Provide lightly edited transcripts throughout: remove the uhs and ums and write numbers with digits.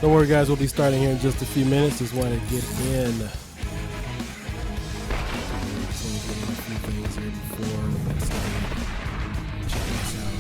Don't worry, guys. We'll be starting here in just a few minutes. Just want to get in. Just want to get in a few things here before we get started. Check this out.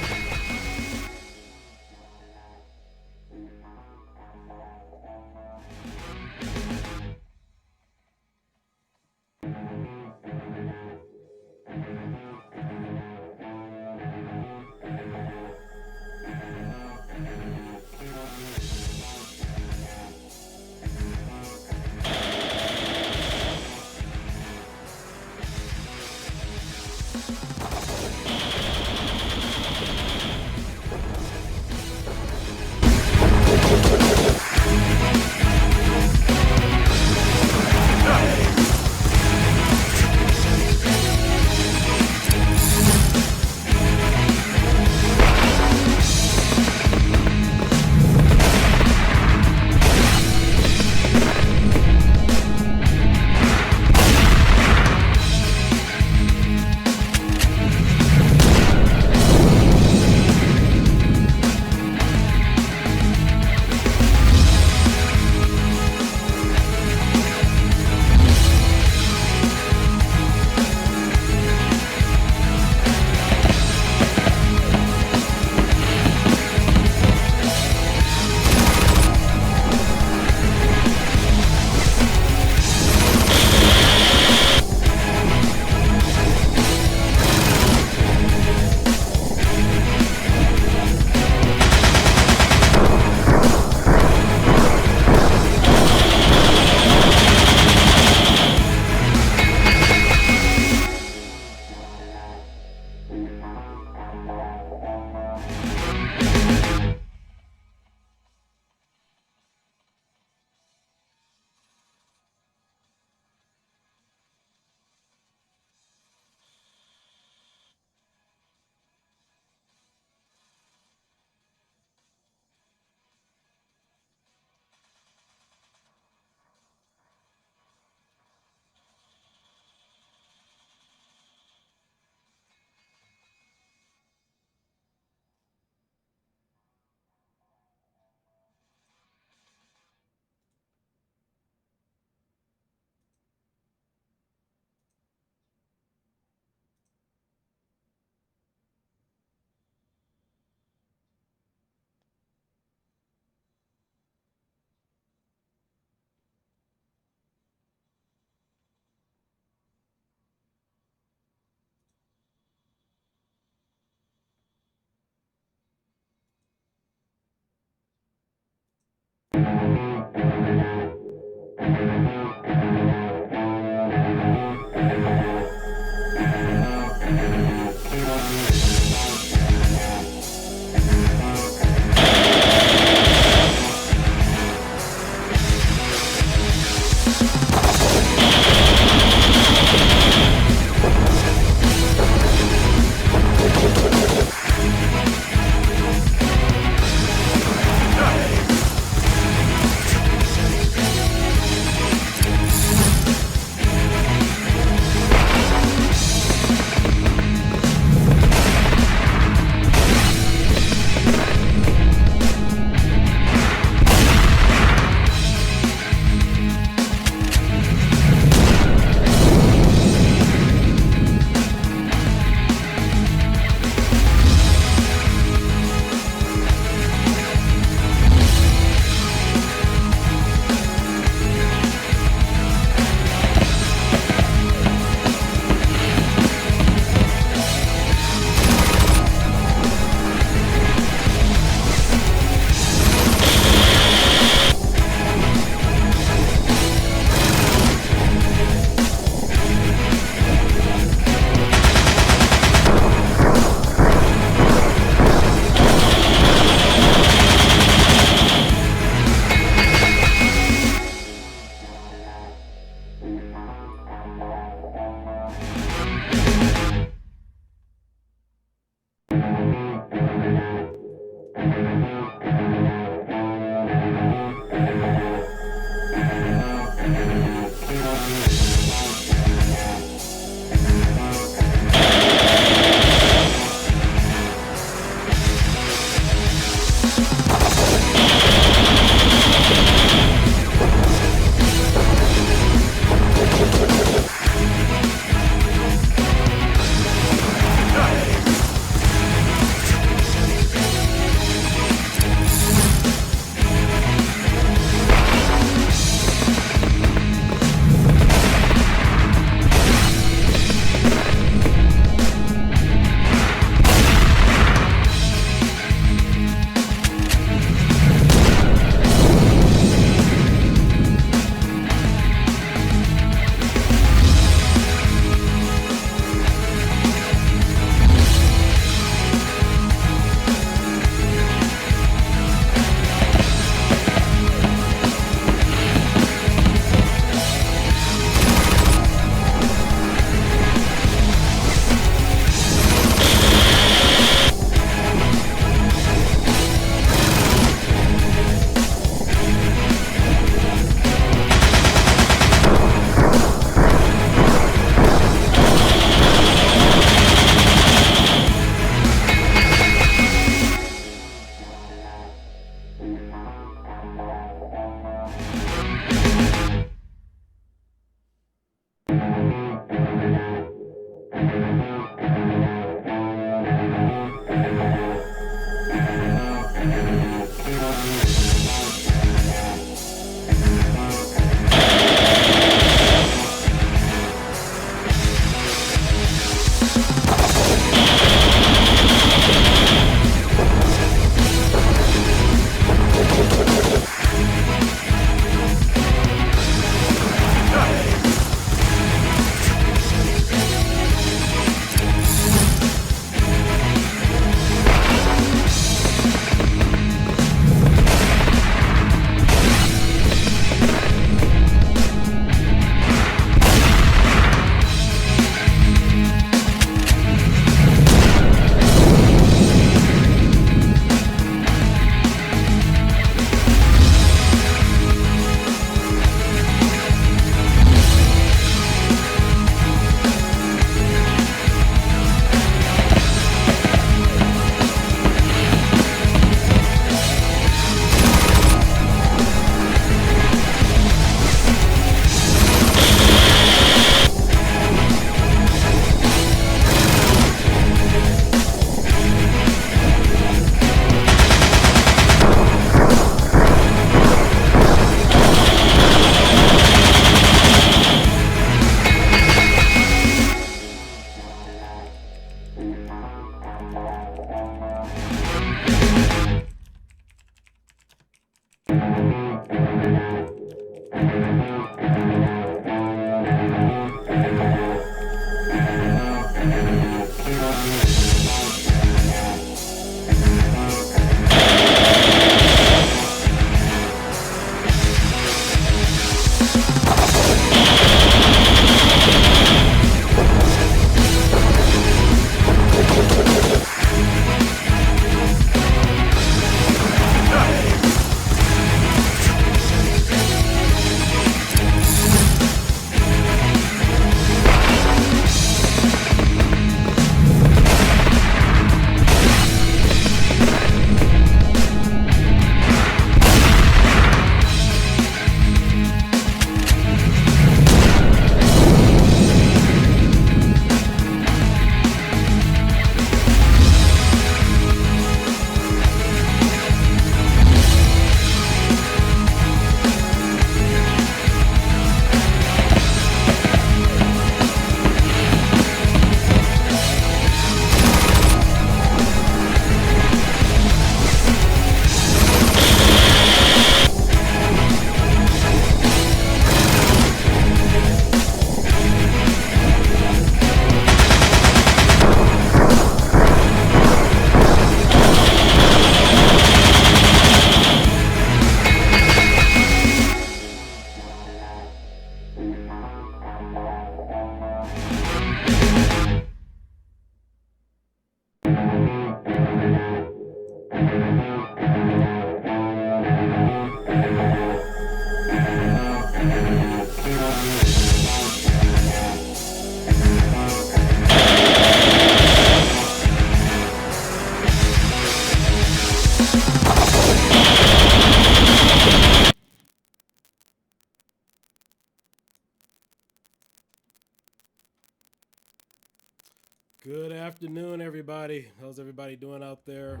Good afternoon, everybody. How's everybody doing out there?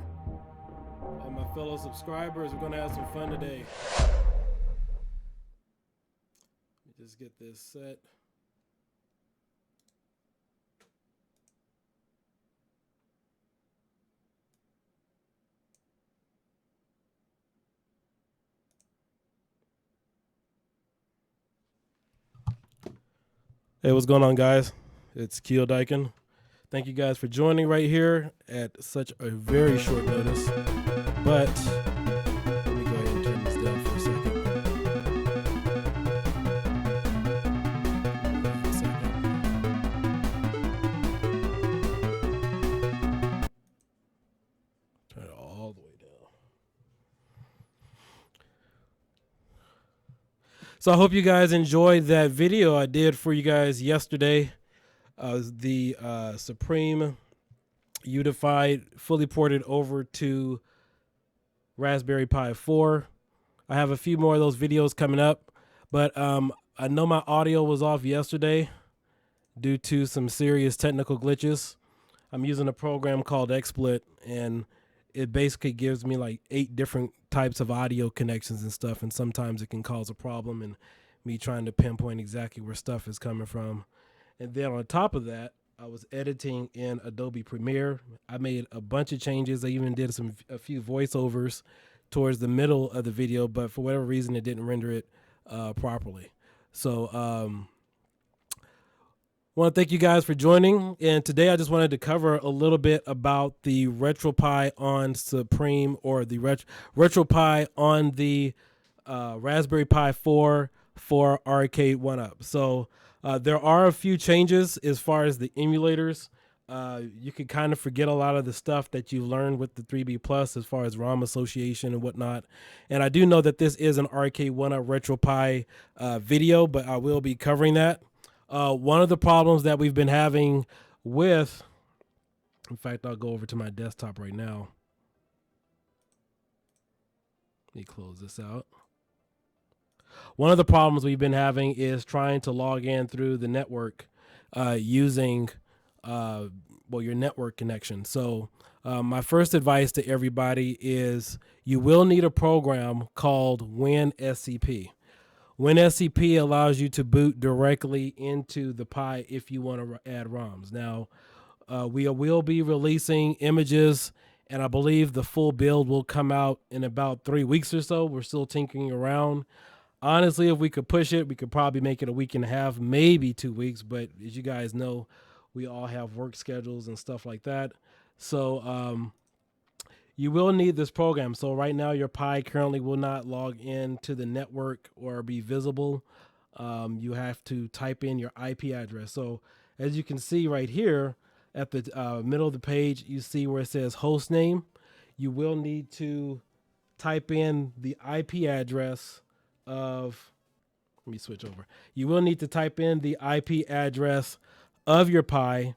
And my fellow subscribers, we're going to have some fun today. Let me just get this set. Hey, what's going on, guys? It's Keel Dyken. Thank you guys for joining right here at such a very short notice. But let me go ahead and turn this down for a second. Turn it all the way down. So I hope you guys enjoyed that video I did for you guys yesterday. The Supreme Unified fully ported over to Raspberry Pi 4. I have a few more of those videos coming up, but I know my audio was off yesterday due to some serious technical glitches. I'm using a program called XSplit, and it basically gives me like 8 different types of audio connections and stuff, and sometimes it can cause a problem and me trying to pinpoint exactly where stuff is coming from. And then on top of that, I was editing in Adobe Premiere. I made a bunch of changes. I even did a few voiceovers towards the middle of the video, but for whatever reason, it didn't render it properly. So want to thank you guys for joining. And today I just wanted to cover a little bit about the Retropie on Supreme, or the Retropie on the Raspberry Pi 4 for Arcade 1UP. So there are a few changes as far as the emulators. You can kind of forget a lot of the stuff that you learned with the 3B Plus as far as ROM association and whatnot. And I do know that this is an Arcade 1UP Retropie video, but I will be covering that. One of the problems that we've been having with, in fact, I'll go over to my desktop right now. Let me close this out. One of the problems we've been having is trying to log in through the network using your network connection. So my first advice to everybody is you will need a program called Winscp. Winscp allows you to boot directly into the Pi if you want to add ROMs. Now, we will be releasing images, and I believe the full build will come out in about 3 weeks or so. We're still tinkering around. Honestly, if we could push it, we could probably make it a week and a half, maybe 2 weeks. But as you guys know, we all have work schedules and stuff like that. So you will need this program. So right now, your Pi currently will not log in to the network or be visible. You have to type in your IP address. So as you can see right here at the middle of the page, you see where it says host name. You will need to type in the IP address of, let me switch over. You will need to type in the IP address of your Pi.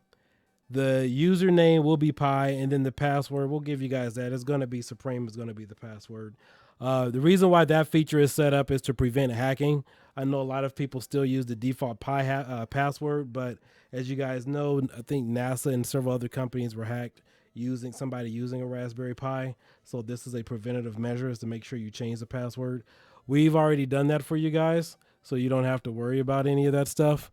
The username will be Pi, and then the password, we'll give you guys that. It's going to be Supreme, is going to be the password. The reason why that feature is set up is to prevent hacking. I know a lot of people still use the default Pi password, but as you guys know, I think NASA and several other companies were hacked using a Raspberry Pi. So this is a preventative measure, is to make sure you change the password. We've already done that for you guys, so you don't have to worry about any of that stuff.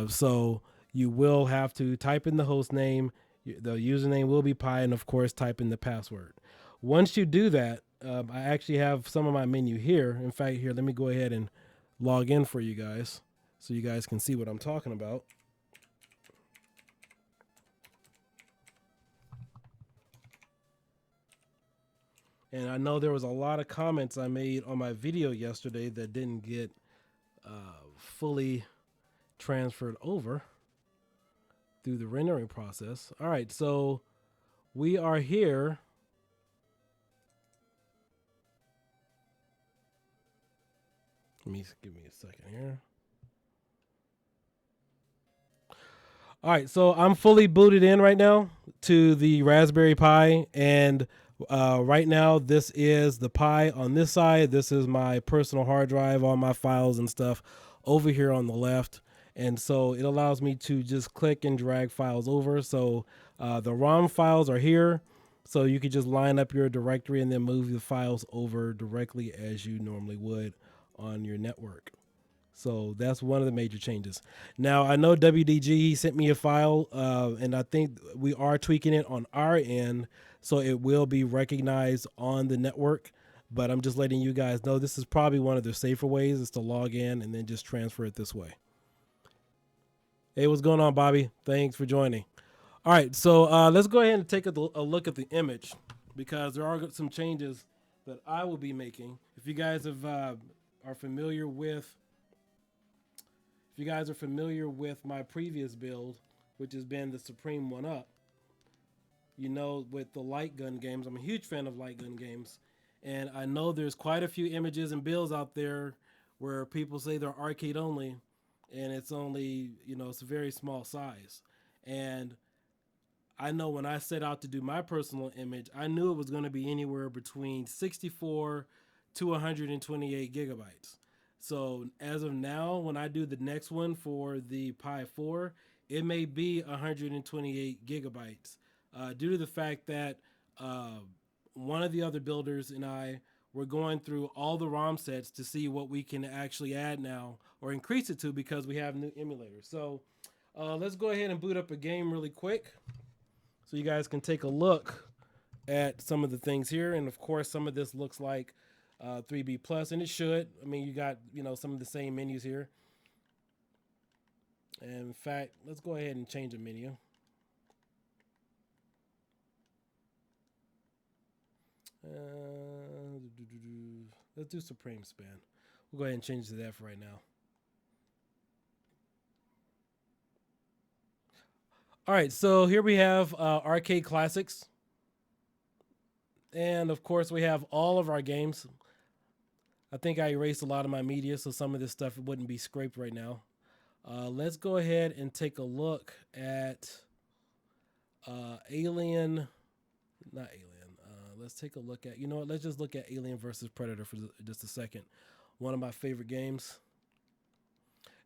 So you will have to type in the host name, the username will be Pi, and of course type in the password. Once you do that, I actually have some of my menu here. In fact, here, let me go ahead and log in for you guys so you guys can see what I'm talking about. And I know there was a lot of comments I made on my video yesterday that didn't get fully transferred over through the rendering process. All right, so we are here. Give me a second here. All right, so I'm fully booted in right now to the Raspberry Pi, and right now this is the Pi on this side. This is my personal hard drive, all my files and stuff over here on the left. And so it allows me to just click and drag files over. So the ROM files are here. So you could just line up your directory and then move the files over directly as you normally would on your network. So that's one of the major changes. Now, I know WDG sent me a file, and I think we are tweaking it on our end, so it will be recognized on the network. But I'm just letting you guys know this is probably one of the safer ways, is to log in and then just transfer it this way. Hey, what's going on, Bobby? Thanks for joining. All right, so let's go ahead and take a look at the image, because there are some changes that I will be making. If you guys are familiar with my previous build, which has been the Supreme 1UP, you know, with the light gun games, I'm a huge fan of light gun games, and I know there's quite a few images and builds out there where people say they're arcade only, and it's only, you know, it's a very small size. And I know when I set out to do my personal image, I knew it was going to be anywhere between 64 to 128 gigabytes. So as of now, when I do the next one for the Pi 4, it may be 128 gigabytes due to the fact that one of the other builders and I were going through all the ROM sets to see what we can actually add now or increase it to because we have new emulators. So let's go ahead and boot up a game really quick so you guys can take a look at some of the things here. And of course, some of this looks like 3B Plus, and it should. I mean, you got, some of the same menus here. And in fact, let's go ahead and change the menu. Let's do Supreme Span. We'll go ahead and change to that for right now. All right, so here we have arcade classics. And of course, we have all of our games. I think I erased a lot of my media, so some of this stuff wouldn't be scraped right now. Let's go ahead and take a look at Alien. Not Alien. Let's take a look at, let's just look at Alien versus Predator for just a second. One of my favorite games.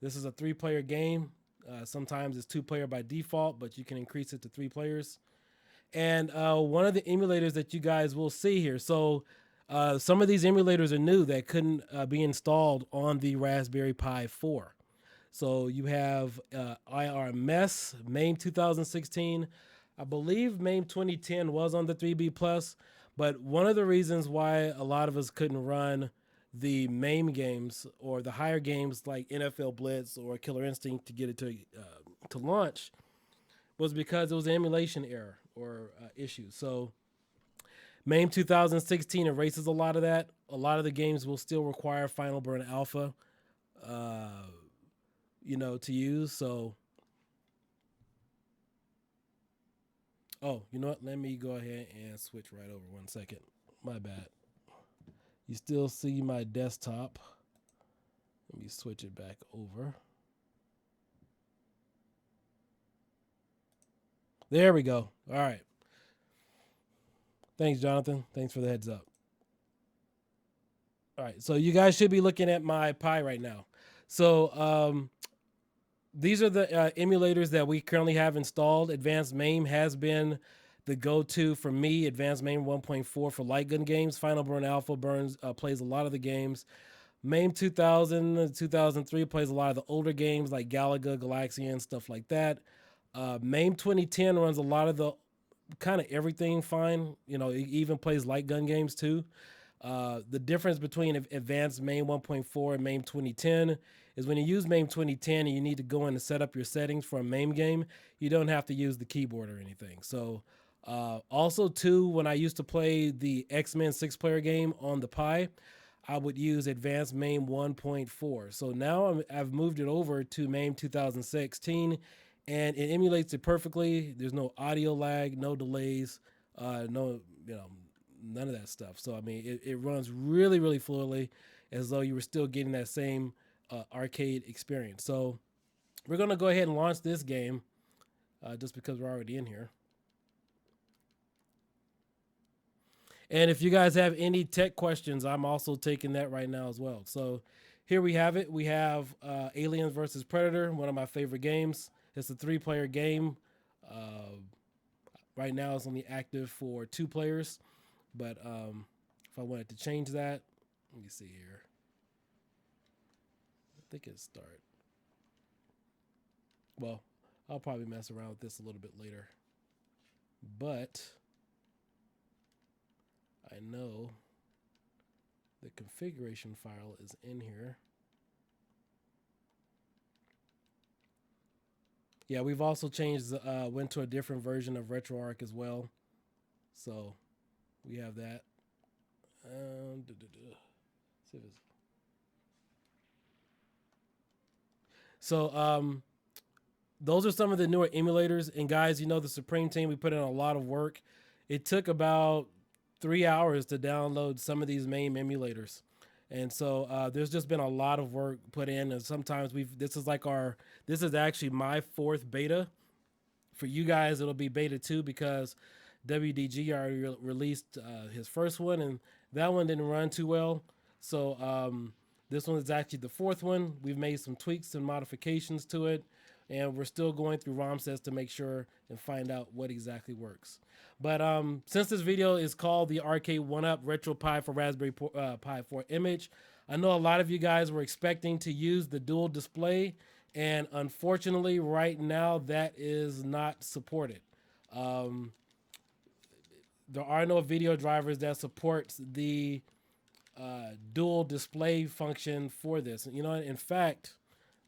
This is a 3-player game. Sometimes it's 2-player by default, but you can increase it to 3 players. And one of the emulators that you guys will see here. So some of these emulators are new that couldn't be installed on the Raspberry Pi 4. So you have IRMS, Mame 2016. I believe Mame 2010 was on the 3B Plus. But one of the reasons why a lot of us couldn't run the Mame games or the higher games like NFL Blitz or Killer Instinct to get it to launch was because it was an emulation error or issue. So Mame 2016 erases a lot of that. A lot of the games will still require Final Burn Alpha, to use. So, you know what? Let me go ahead and switch right over 1 second. My bad. You still see my desktop. Let me switch it back over. There we go. All right. Thanks, Jonathan. Thanks for the heads up. All right. So you guys should be looking at my Pi right now. So these are the emulators that we currently have installed. Advanced Mame has been the go-to for me. Advanced Mame 1.4 for lightgun games. Final Burn Alpha plays a lot of the games. Mame 2000, 2003 plays a lot of the older games like Galaga, Galaxian, stuff like that. Mame 2010 runs a lot of the kind of everything fine. It even plays light gun games too. The difference between Advanced Mame 1.4 and Mame 2010 is when you use Mame 2010 and you need to go in and set up your settings for a Mame game, you don't have to use the keyboard or anything. So also too, when I used to play the X-Men 6-player game on the Pi, I would use Advanced Mame 1.4. So now I've moved it over to Mame 2016 and it emulates it perfectly. There's no audio lag, no delays, none of that stuff. So, I mean, it runs really, really fluidly as though you were still getting that same arcade experience. So we're going to go ahead and launch this game just because we're already in here. And if you guys have any tech questions, I'm also taking that right now as well. So here we have it. We have Aliens versus Predator, one of my favorite games. It's a 3-player game. Right now it's only active for 2 players. But if I wanted to change that, let me see here. I think it's start. Well, I'll probably mess around with this a little bit later. But I know the configuration file is in here. Yeah, we've also changed, went to a different version of RetroArch as well. So we have that. So those are some of the newer emulators. And guys, the Supreme team, we put in a lot of work. It took about 3 hours to download some of these Mame emulators. And so there's just been a lot of work put in. And sometimes this is actually my 4th beta. For you guys, it'll be beta 2 because WDG already released his first one, and that one didn't run too well. So this one is actually the 4th one. We've made some tweaks and modifications to it. and we're still going through ROM sets to make sure and find out what exactly works. But since this video is called the Arcade 1-Up Retropie for Raspberry Pi 4 image, I know a lot of you guys were expecting to use the dual display, and unfortunately right now that is not supported. There are no video drivers that supports the dual display function for this. You know, in fact,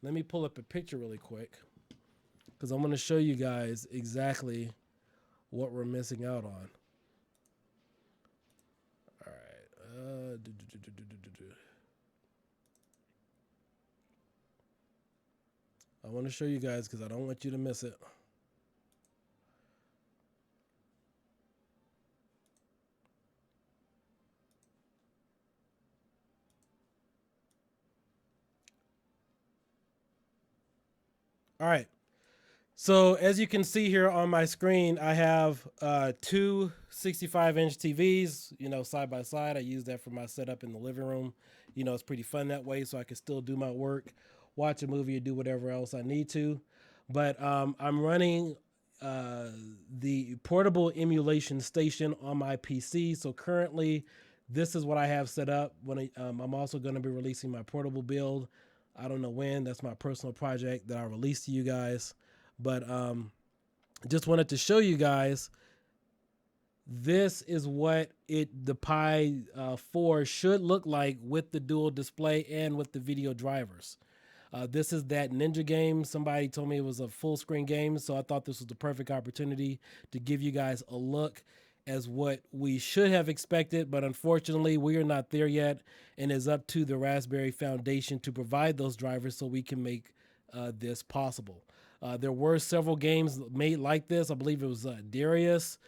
let me pull up a picture really quick because I'm going to show you guys exactly what we're missing out on. All right. I want to show you guys because I don't want you to miss it. All right. So as you can see here on my screen, I have two 65-inch TVs, you know, side by side. I use that for my setup in the living room. You know, it's pretty fun that way, so I can still do my work, watch a movie, or do whatever else I need to. But I'm running the portable emulation station on my PC. So currently, this is what I have set up. When I'm also going to be releasing my portable build. I don't know when. That's my personal project that I release to you guys. But just wanted to show you guys, this is what the Pi 4 should look like with the dual display and with the video drivers. This is that Ninja game. Somebody told me it was a full screen game, so I thought this was the perfect opportunity to give you guys a look as what we should have expected, but unfortunately we are not there yet, and it's up to the Raspberry Foundation to provide those drivers so we can make this possible. There were several games made like this. I believe it was Darius.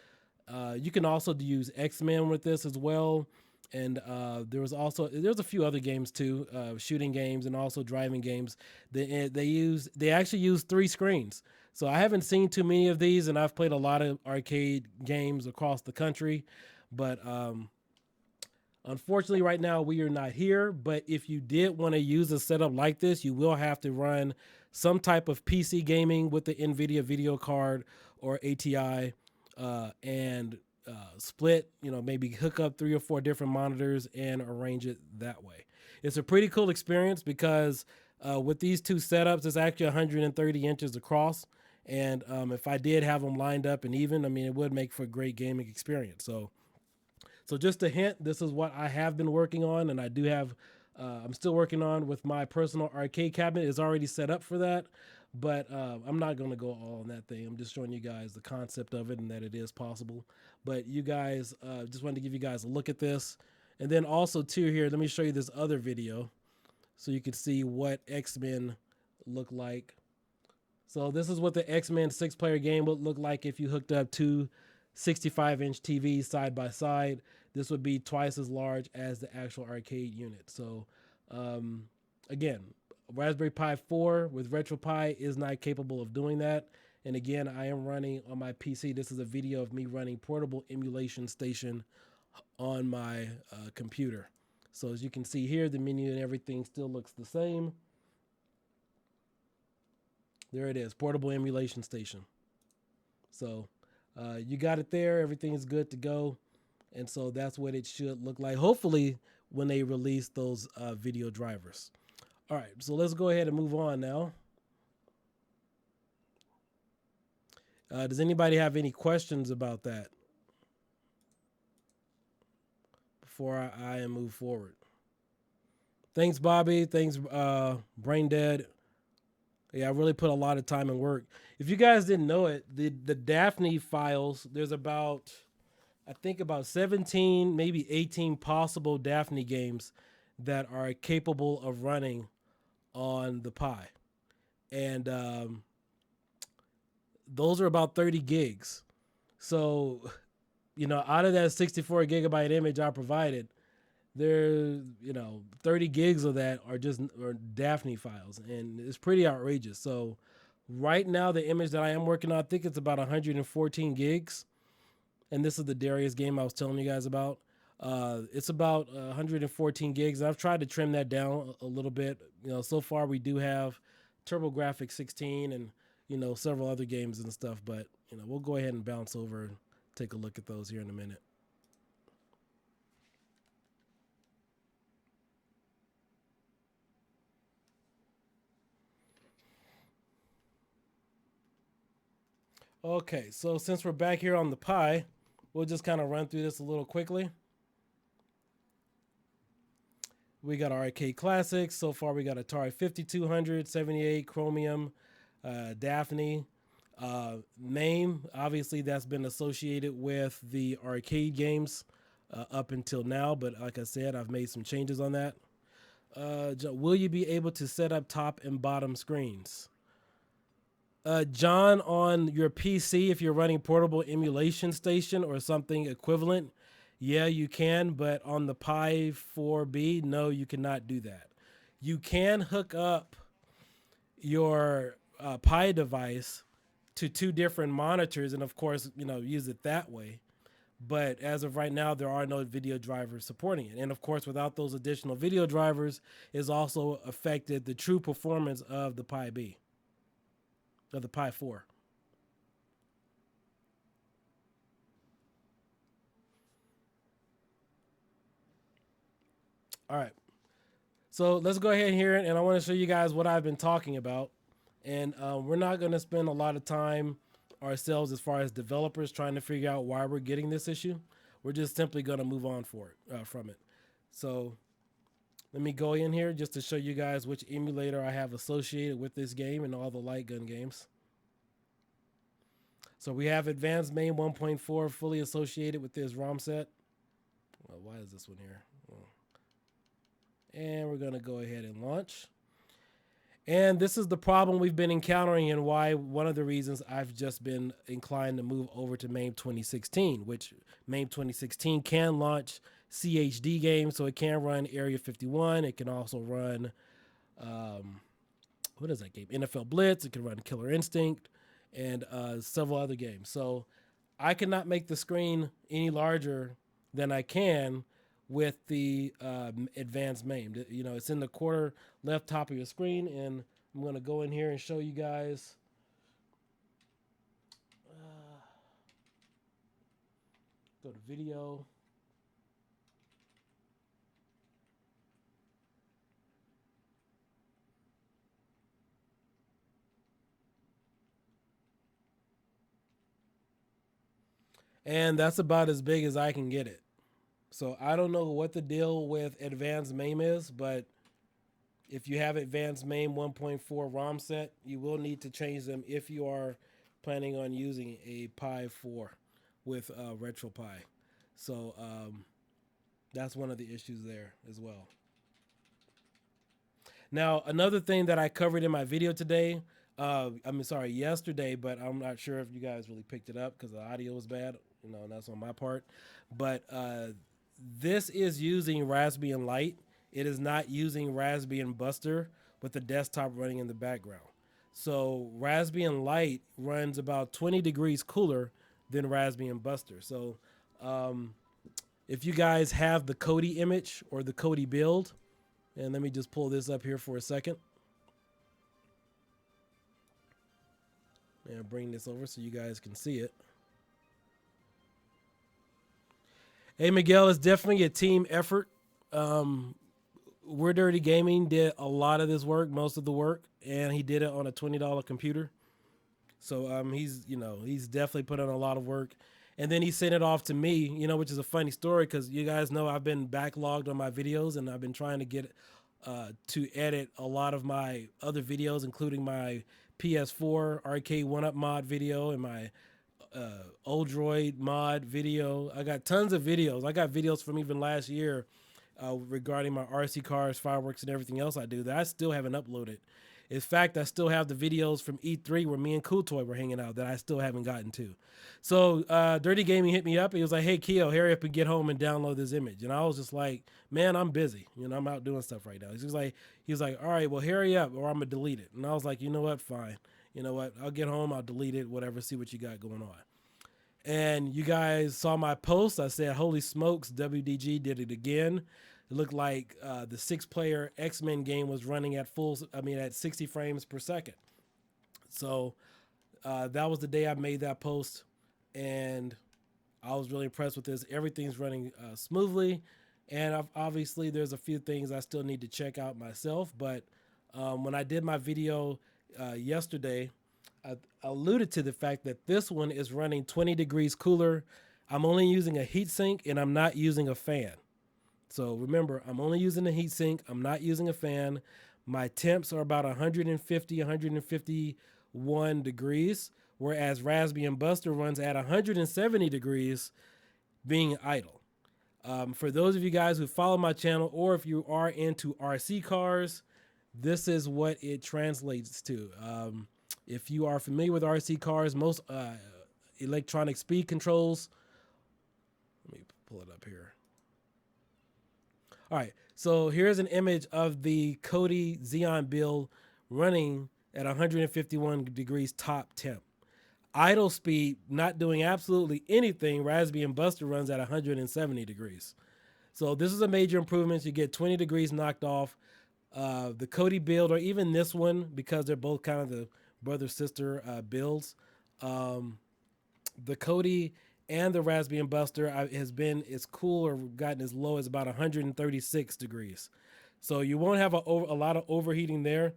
You can also use X-Men with this as well. And there's a few other games too, shooting games and also driving games. They actually use 3 screens. So I haven't seen too many of these, and I've played a lot of arcade games across the country. But unfortunately, right now we are not here. But if you did want to use a setup like this, you will have to run some type of PC gaming with the NVIDIA video card or ATI, and split, you know, maybe hook up 3 or 4 different monitors and arrange it that way. It's a pretty cool experience because with these 2 setups, it's actually 130 inches across. And if I did have them lined up and even, I mean, it would make for a great gaming experience. So just a hint, this is what I have been working on, and I do have, I'm still working on with my personal arcade cabinet. It's already set up for that, but I'm not going to go all on that thing. I'm just showing you guys the concept of it and that it is possible. But you guys, just wanted to give you guys a look at this. And then also too here, let me show you this other video so you can see what X-Men look like. So this is what the X-Men 6-player game would look like if you hooked up 2 65-inch TVs side by side. This would be twice as large as the actual arcade unit. So again, Raspberry Pi 4 with Retropie is not capable of doing that. And again, I am running on my PC. This is a video of me running portable emulation station on my computer. So as you can see here, the menu and everything still looks the same. There it is, portable emulation station. So you got it there. Everything is good to go. And so that's what it should look like, hopefully, when they release those video drivers. All right, so let's go ahead and move on now. Does anybody have any questions about that before I move forward? Thanks, Bobby. Thanks, Brain Dead. Yeah, I really put a lot of time and work. If you guys didn't know it, the Daphne files, there's about, I think about 17, maybe 18 possible Daphne games that are capable of running on the Pi. And those are about 30 gigs. So, you know, out of that 64 gigabyte image I provided, there, you know, 30 gigs of that are Daphne files, and it's pretty outrageous. So right now, the image that I am working on, I think it's about 114 gigs. And this is the Darius game I was telling you guys about. It's about 114 gigs. I've tried to trim that down a little bit. You know, so far we do have TurboGrafx 16 and you know, several other games and stuff. But, you know, we'll go ahead and bounce over and take a look at those here in a minute. Okay, so since we're back here on the Pi, we'll just kind of run through this a little quickly. We got arcade classics. So far, we got Atari 5200, 78, Chromium, Daphne, Mame. Obviously, that's been associated with the arcade games up until now. But like I said, I've made some changes on that. Will you be able to set up top and bottom screens? John, on your PC, if you're running portable emulation station or something equivalent, yeah, you can. But on the Pi4B, no, you cannot do that. You can hook up your Pi device to two different monitors and, of course, you know, use it that way. But as of right now, there are no video drivers supporting it. And, of course, without those additional video drivers, it's also affected the true performance of the Pi-B. Of the Pi4. All right. So let's go ahead here, and I want to show you guys what I've been talking about. And we're not going to spend a lot of time ourselves as far as developers trying to figure out why we're getting this issue. We're just simply going to move on from it. So let me go in here just to show you guys which emulator I have associated with this game and all the light gun games. So we have Advanced Mame 1.4 fully associated with this ROM set. Well, why is this one here? Well, and we're going to go ahead and launch. And this is the problem we've been encountering and why one of the reasons I've just been inclined to move over to Mame 2016, which Mame 2016 can launch CHD games. So it can run Area 51. It can also run, what is that game? NFL Blitz. It can run Killer Instinct and several other games. So I cannot make the screen any larger than I can with the Advanced Mame. You know, it's in the quarter left top of your screen, and I'm going to go in here and show you guys. Go to video. And that's about as big as I can get it. So I don't know what the deal with Advanced Mame is, but if you have Advanced Mame 1.4 ROM set, you will need to change them if you are planning on using a Pi4 with Retropie. So that's one of the issues there as well. Now, another thing that I covered in my video today, yesterday, but I'm not sure if you guys really picked it up because the audio was bad. You know, and that's on my part. But this is using Raspbian Lite. It is not using Raspbian Buster with the desktop running in the background. So Raspbian Lite runs about 20 degrees cooler than Raspbian Buster. So if you guys have the Kodi image or the Kodi build, and let me just pull this up here for a second. And bring this over so you guys can see it. Hey, Miguel, it's definitely a team effort. We're Dirty Gaming did a lot of this work, most of the work, and he did it on a $20 computer. So he's definitely put on a lot of work. And then he sent it off to me, you know, which is a funny story because you guys know I've been backlogged on my videos and I've been trying to get to edit a lot of my other videos, including my PS4 arcade 1-up mod video and my Old Droid mod video. I got tons of videos. I got videos from even last year regarding my RC cars, fireworks, and everything else I do that I still haven't uploaded. In fact, I still have the videos from E3 where me and Cool Toy were hanging out that I still haven't gotten to. So Dirty Gaming hit me up. He was like, hey, Keo, hurry up and get home and download this image. And I was just like, man, I'm busy. You know, I'm out doing stuff right now. He was like, all right, well, hurry up or I'm going to delete it. And I was like, you know what? Fine. You know what? I'll get home. I'll delete it, whatever, see what you got going on. And you guys saw my post. I said, holy smokes, WDG did it again. It looked like the 6-player X-Men game was running at 60 frames per second. So that was the day I made that post, and I was really impressed with this. Everything's running smoothly, and obviously there's a few things I still need to check out myself. But when I did my video yesterday, I alluded to the fact that this one is running 20 degrees cooler. I'm only using a heatsink, and I'm not using a fan. So remember, I'm only using a heatsink. I'm not using a fan. My temps are about 150, 151 degrees, whereas Raspbian and Buster runs at 170 degrees being idle. For those of you guys who follow my channel, or if you are into RC cars, this is what it translates to. If you are familiar with RC cars, most electronic speed controls, let me pull it up here. All right, so here's an image of the Kodi Xeon build running at 151 degrees top temp. Idle speed, not doing absolutely anything, Raspbian and Buster runs at 170 degrees. So this is a major improvement. You get 20 degrees knocked off. The Kodi build, or even this one, because they're both kind of the brother-sister builds. The Kodi and the Raspbian Buster has been as cool or gotten as low as about 136 degrees. So you won't have a lot of overheating there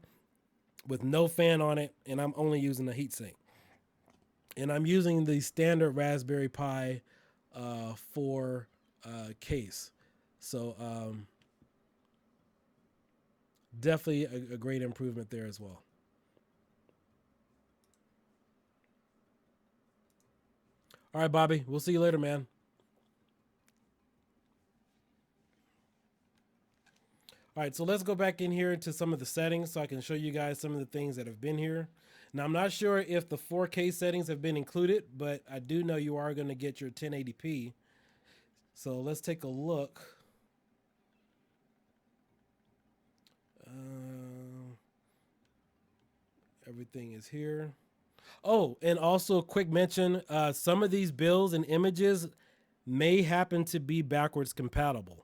with no fan on it, and I'm only using the heatsink. And I'm using the standard Raspberry Pi 4 case. So definitely a great improvement there as well. All right, Bobby, we'll see you later, man. All right, so let's go back in here to some of the settings so I can show you guys some of the things that have been here. Now, I'm not sure if the 4K settings have been included, but I do know you are going to get your 1080p. So let's take a look. Everything is here. Oh, and also quick mention, some of these builds and images may happen to be backwards compatible.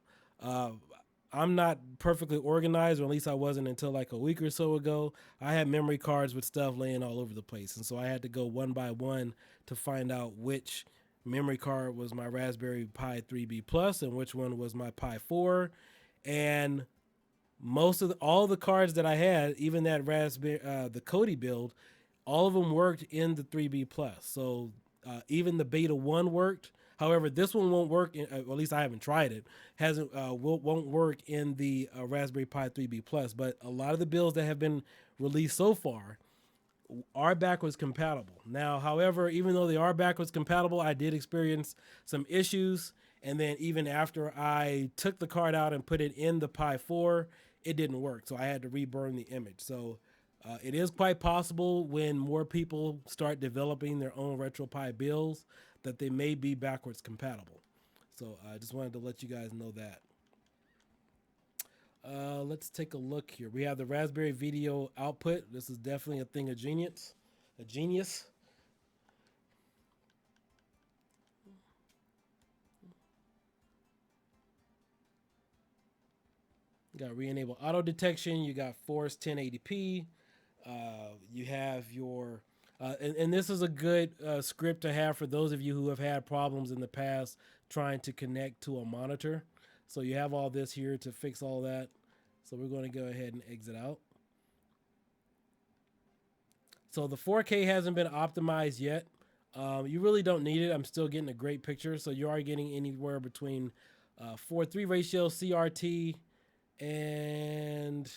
I'm not perfectly organized, or at least I wasn't until like a week or so ago. I had memory cards with stuff laying all over the place, and so I had to go one by one to find out which memory card was my Raspberry Pi 3B Plus and which one was my Pi 4. And most of all the cards that I had, even that the Kodi build, all of them worked in the 3B Plus. So even the Beta 1 worked. However, this one won't work, or at least I haven't tried it, won't work in the Raspberry Pi 3B Plus. But a lot of the builds that have been released so far are backwards compatible. Now, however, even though they are backwards compatible, I did experience some issues. And then even after I took the card out and put it in the Pi 4, it didn't work. So I had to reburn the image. So it is quite possible when more people start developing their own RetroPie builds that they may be backwards compatible. So I just wanted to let you guys know that. Let's take a look here. We have the Raspberry video output. This is definitely a thing of genius. A genius. You got re-enable auto detection. You got force 1080p. You have your, and this is a good script to have for those of you who have had problems in the past trying to connect to a monitor. So you have all this here to fix all that. So we're going to go ahead and exit out. So the 4K hasn't been optimized yet. You really don't need it. I'm still getting a great picture. So you are getting anywhere between 4:3 ratio CRT, and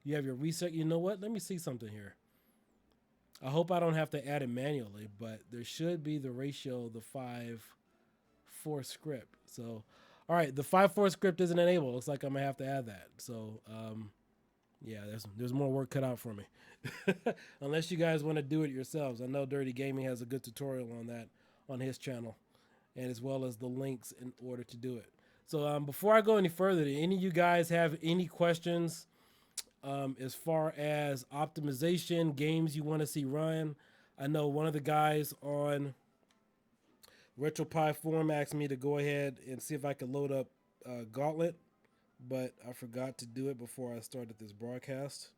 you have your reset. You know what? Let me see something here. I hope I don't have to add it manually, but there should be the ratio, the 5:4 script. So, all right, the 5:4 script isn't enabled. Looks like I'm gonna have to add that. So, yeah, there's more work cut out for me. Unless you guys want to do it yourselves. I know Dirty Gaming has a good tutorial on that on his channel, and as well as the links in order to do it. So before I go any further, do any of you guys have any questions as far as optimization, games you want to see run? I know one of the guys on Retropie forum asked me to go ahead and see if I could load up Gauntlet, but I forgot to do it before I started this broadcast.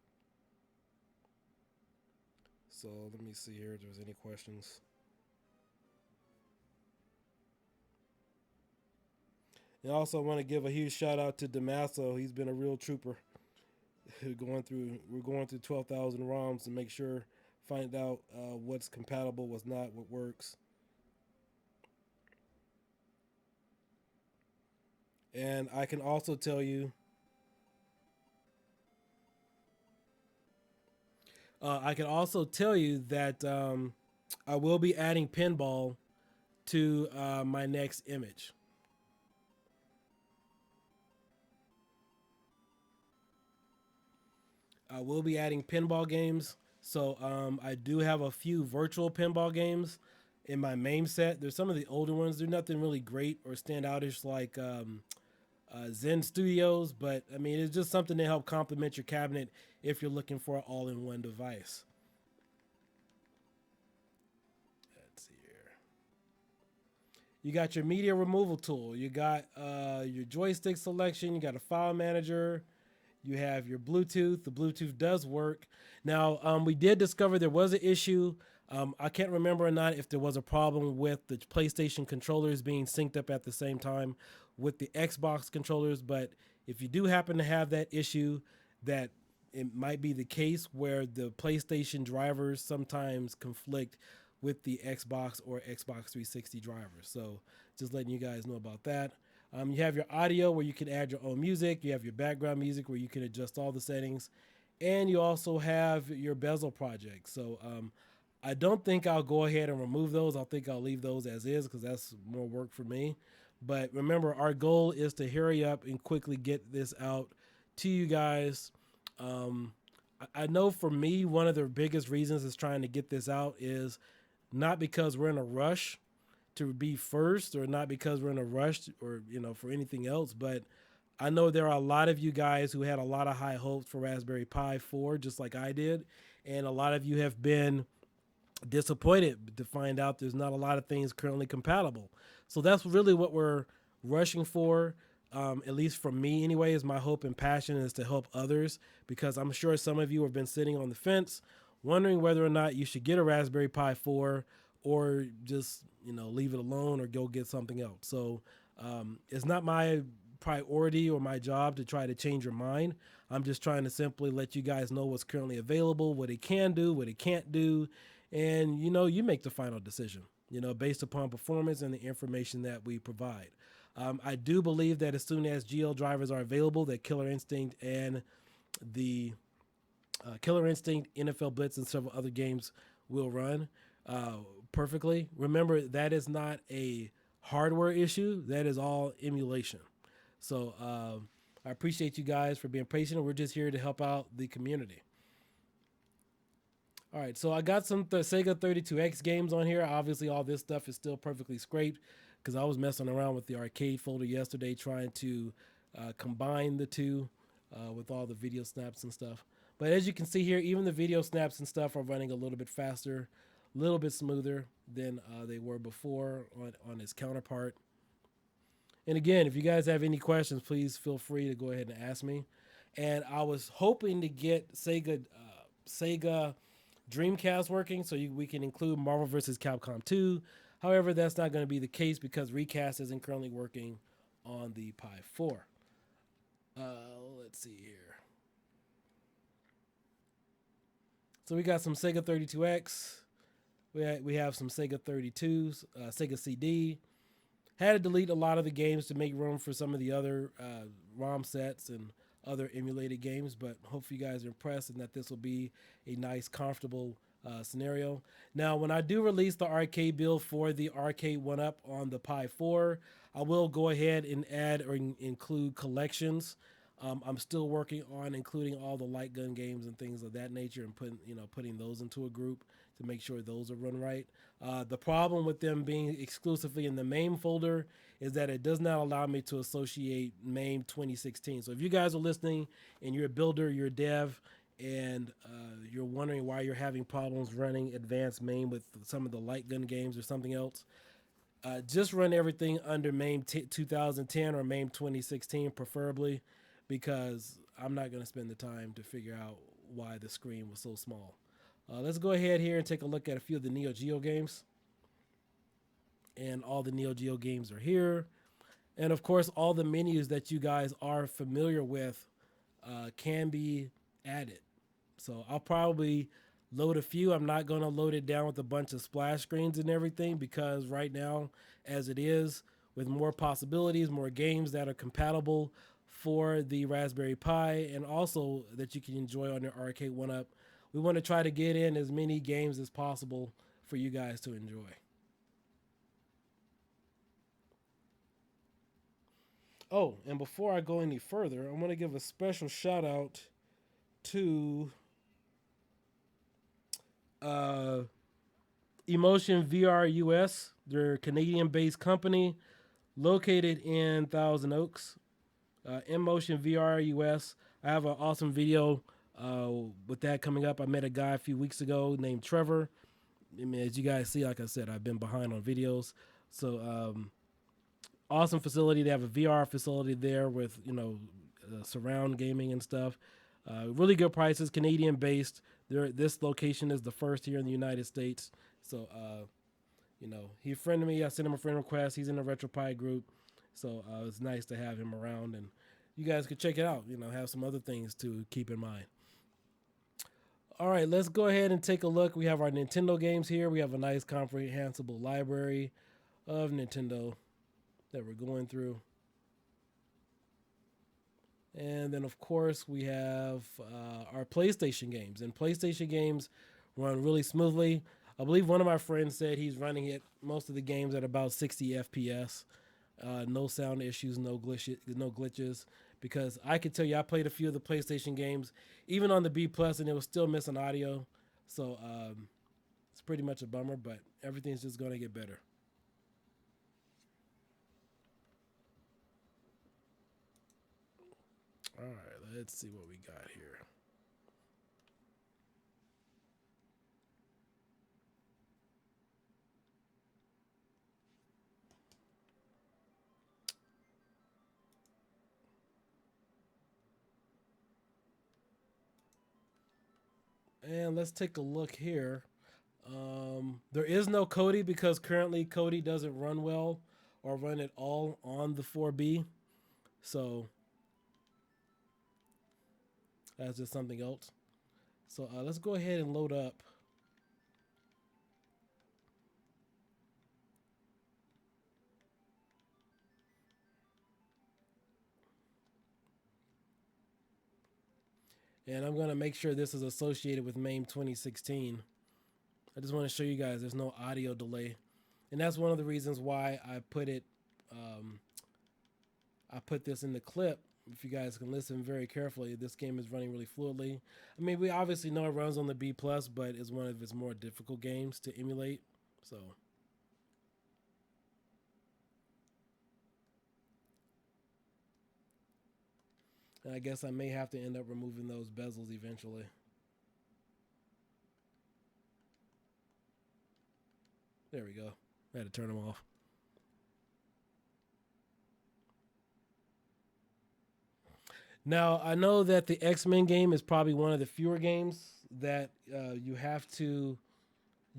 So let me see here if there's any questions. And also, I want to give a huge shout out to Damaso. He's been a real trooper. We're going through 12,000 ROMs to make sure, find out what's compatible, what's not, what works. And I can also tell you, that I will be adding pinball to my next image. I will be adding pinball games. So I do have a few virtual pinball games in my Mame set. There's some of the older ones. They're nothing really great or standoutish like Zen Studios, but I mean, it's just something to help complement your cabinet if you're looking for an all-in-one device. Let's see here. You got your media removal tool. You got your joystick selection. You got a file manager. You have your Bluetooth. The Bluetooth does work. Now, we did discover there was an issue. I can't remember or not if there was a problem with the PlayStation controllers being synced up at the same time with the Xbox controllers. But if you do happen to have that issue, that it might be the case where the PlayStation drivers sometimes conflict with the Xbox or Xbox 360 drivers. So just letting you guys know about that. You have your audio where you can add your own music. You have your background music where you can adjust all the settings. And you also have your bezel project. So I don't think I'll go ahead and remove those. I think I'll leave those as is because that's more work for me. But remember, our goal is to hurry up and quickly get this out to you guys. I know for me, one of the biggest reasons is trying to get this out is not because we're in a rush to be first or not because we're in a rush or, for anything else. But I know there are a lot of you guys who had a lot of high hopes for Raspberry Pi 4, just like I did. And a lot of you have been disappointed to find out there's not a lot of things currently compatible. So that's really what we're rushing for. At least for me anyway, is my hope and passion is to help others, because I'm sure some of you have been sitting on the fence wondering whether or not you should get a Raspberry Pi 4 or just, leave it alone or go get something else. So it's not my priority or my job to try to change your mind. I'm just trying to simply let you guys know what's currently available, what it can do, what it can't do. And, you make the final decision, based upon performance and the information that we provide. I do believe that as soon as GL drivers are available, that Killer Instinct and the Killer Instinct, NFL Blitz, and several other games will run perfectly. Remember, that is not a hardware issue. That is all emulation. So I appreciate you guys for being patient. We're just here to help out the community. All right, so I got some Sega 32X games on here. Obviously, all this stuff is still perfectly scraped because I was messing around with the arcade folder yesterday trying to combine the two with all the video snaps and stuff. But as you can see here, even the video snaps and stuff are running a little bit faster, a little bit smoother than they were before on its counterpart. And again, if you guys have any questions, please feel free to go ahead and ask me. And I was hoping to get Sega Dreamcast working so we can include Marvel vs. Capcom 2. However, that's not going to be the case because Recast isn't currently working on the Pi 4. Let's see here. So we got some Sega 32X. We have some Sega 32s, Sega CD. Had to delete a lot of the games to make room for some of the other ROM sets and other emulated games, but hopefully you guys are impressed and that this will be a nice, comfortable scenario. Now, when I do release the arcade build for the arcade 1-up on the Pi 4, I will go ahead and add or include collections. I'm still working on including all the light gun games and things of that nature and putting those into a group to make sure those are run right. The problem with them being exclusively in the Mame folder is that it does not allow me to associate Mame 2016. So if you guys are listening and you're a builder, you're a dev, and you're wondering why you're having problems running advanced Mame with some of the light gun games or something else, just run everything under Mame 2010 or Mame 2016 preferably, because I'm not going to spend the time to figure out why the screen was so small. Let's go ahead here and take a look at a few of the Neogeo games. And all the Neogeo games are here. And of course, all the menus that you guys are familiar with can be added. So I'll probably load a few. I'm not going to load it down with a bunch of splash screens and everything, because right now, as it is, with more possibilities, more games that are compatible for the Raspberry Pi, and also that you can enjoy on your arcade one-up, we want to try to get in as many games as possible for you guys to enjoy. Oh, and before I go any further, I want to give a special shout out to Emotion VR US. They're a Canadian based company located in Thousand Oaks. Emotion VR US. I have an awesome video with that coming up. I met a guy a few weeks ago named Trevor. I mean, as you guys see, like I said, I've been behind on videos. So, awesome facility. They have a VR facility there with, surround gaming and stuff. Really good prices, Canadian based. This location is the first here in the United States. So, he friended me. I sent him a friend request. He's in the Retropie group. So it's nice to have him around, and you guys could check it out. Have some other things to keep in mind. All right, let's go ahead and take a look. We have our Nintendo games here. We have a nice comprehensible library of Nintendo that we're going through. And then, of course, we have our PlayStation games. And PlayStation games run really smoothly. I believe one of my friends said he's running it, most of the games, at about 60 FPS. No sound issues, no glitches. Because I can tell you, I played a few of the PlayStation games, even on the B+, and it was still missing audio. So it's pretty much a bummer, but everything's just going to get better. All right, let's see what we got here. And let's take a look here. There is no Kodi because currently Kodi doesn't run well or run at all on the 4B. So that's just something else. So let's go ahead and load up. And I'm going to make sure this is associated with Mame 2016. I just want to show you guys there's no audio delay. And that's one of the reasons why I put it, I put this in the clip. If you guys can listen very carefully, this game is running really fluidly. I mean, we obviously know it runs on the B+, but it's one of its more difficult games to emulate. So and I guess I may have to end up removing those bezels eventually. There we go. I had to turn them off. Now, I know that the X-Men game is probably one of the fewer games that you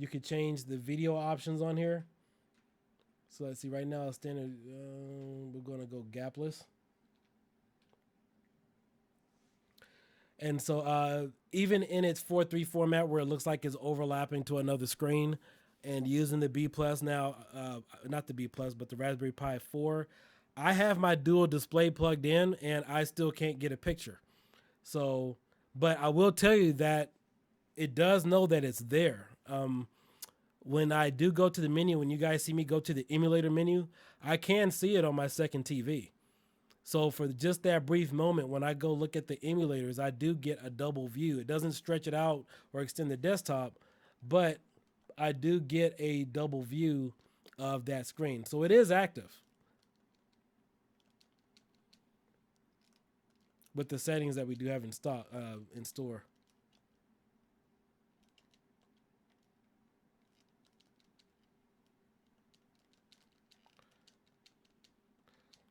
could change the video options on here. So let's see, right now, standard, we're going to go gapless. And so even in its 4:3 format where it looks like it's overlapping to another screen and using the B plus now, not the B plus, but the Raspberry Pi 4, I have my dual display plugged in and I still can't get a picture. So, but I will tell you that it does know that it's there. When I do go to the menu, when you guys see me go to the emulator menu, I can see it on my second TV. So for just that brief moment, when I go look at the emulators, I do get a double view. It doesn't stretch it out or extend the desktop, but I do get a double view of that screen. So it is active with the settings that we do have in stock, in store.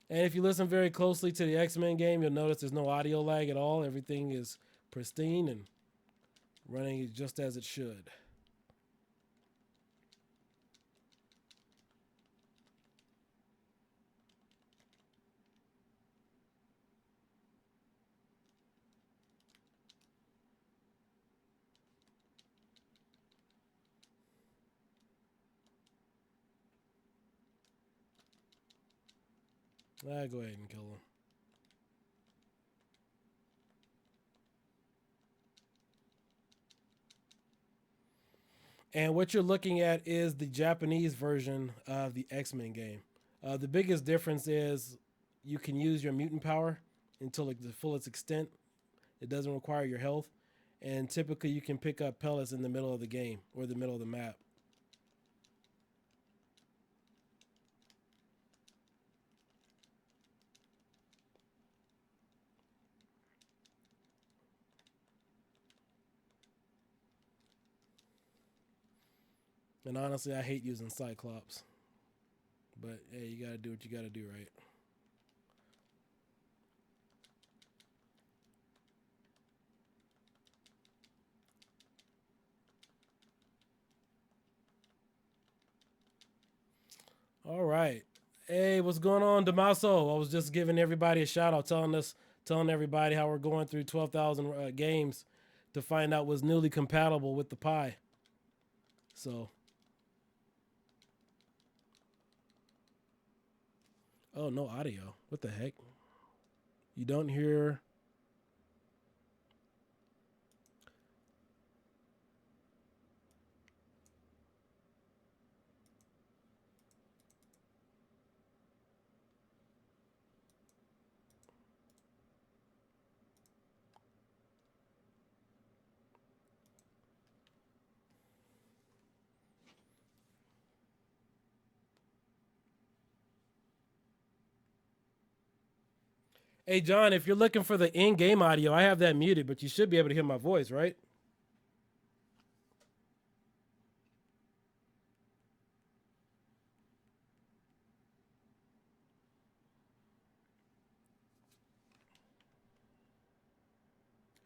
And if you listen very closely to the X-Men game, you'll notice there's no audio lag at all. Everything is pristine and running just as it should. Go ahead and kill him. And what you're looking at is the Japanese version of the X-Men game. The biggest difference is you can use your mutant power until the fullest extent. It doesn't require your health. And typically you can pick up pellets in the middle of the game or the middle of the map. And honestly, I hate using Cyclops. But hey, you gotta do what you gotta do, right? All right. Hey, what's going on, Damaso? I was just giving everybody a shout out, telling everybody how we're going through 12,000 games to find out what's newly compatible with the Pi. So. Oh, no audio. What the heck? You don't hear. Hey, John, if you're looking for the in-game audio, I have that muted, but you should be able to hear my voice, right?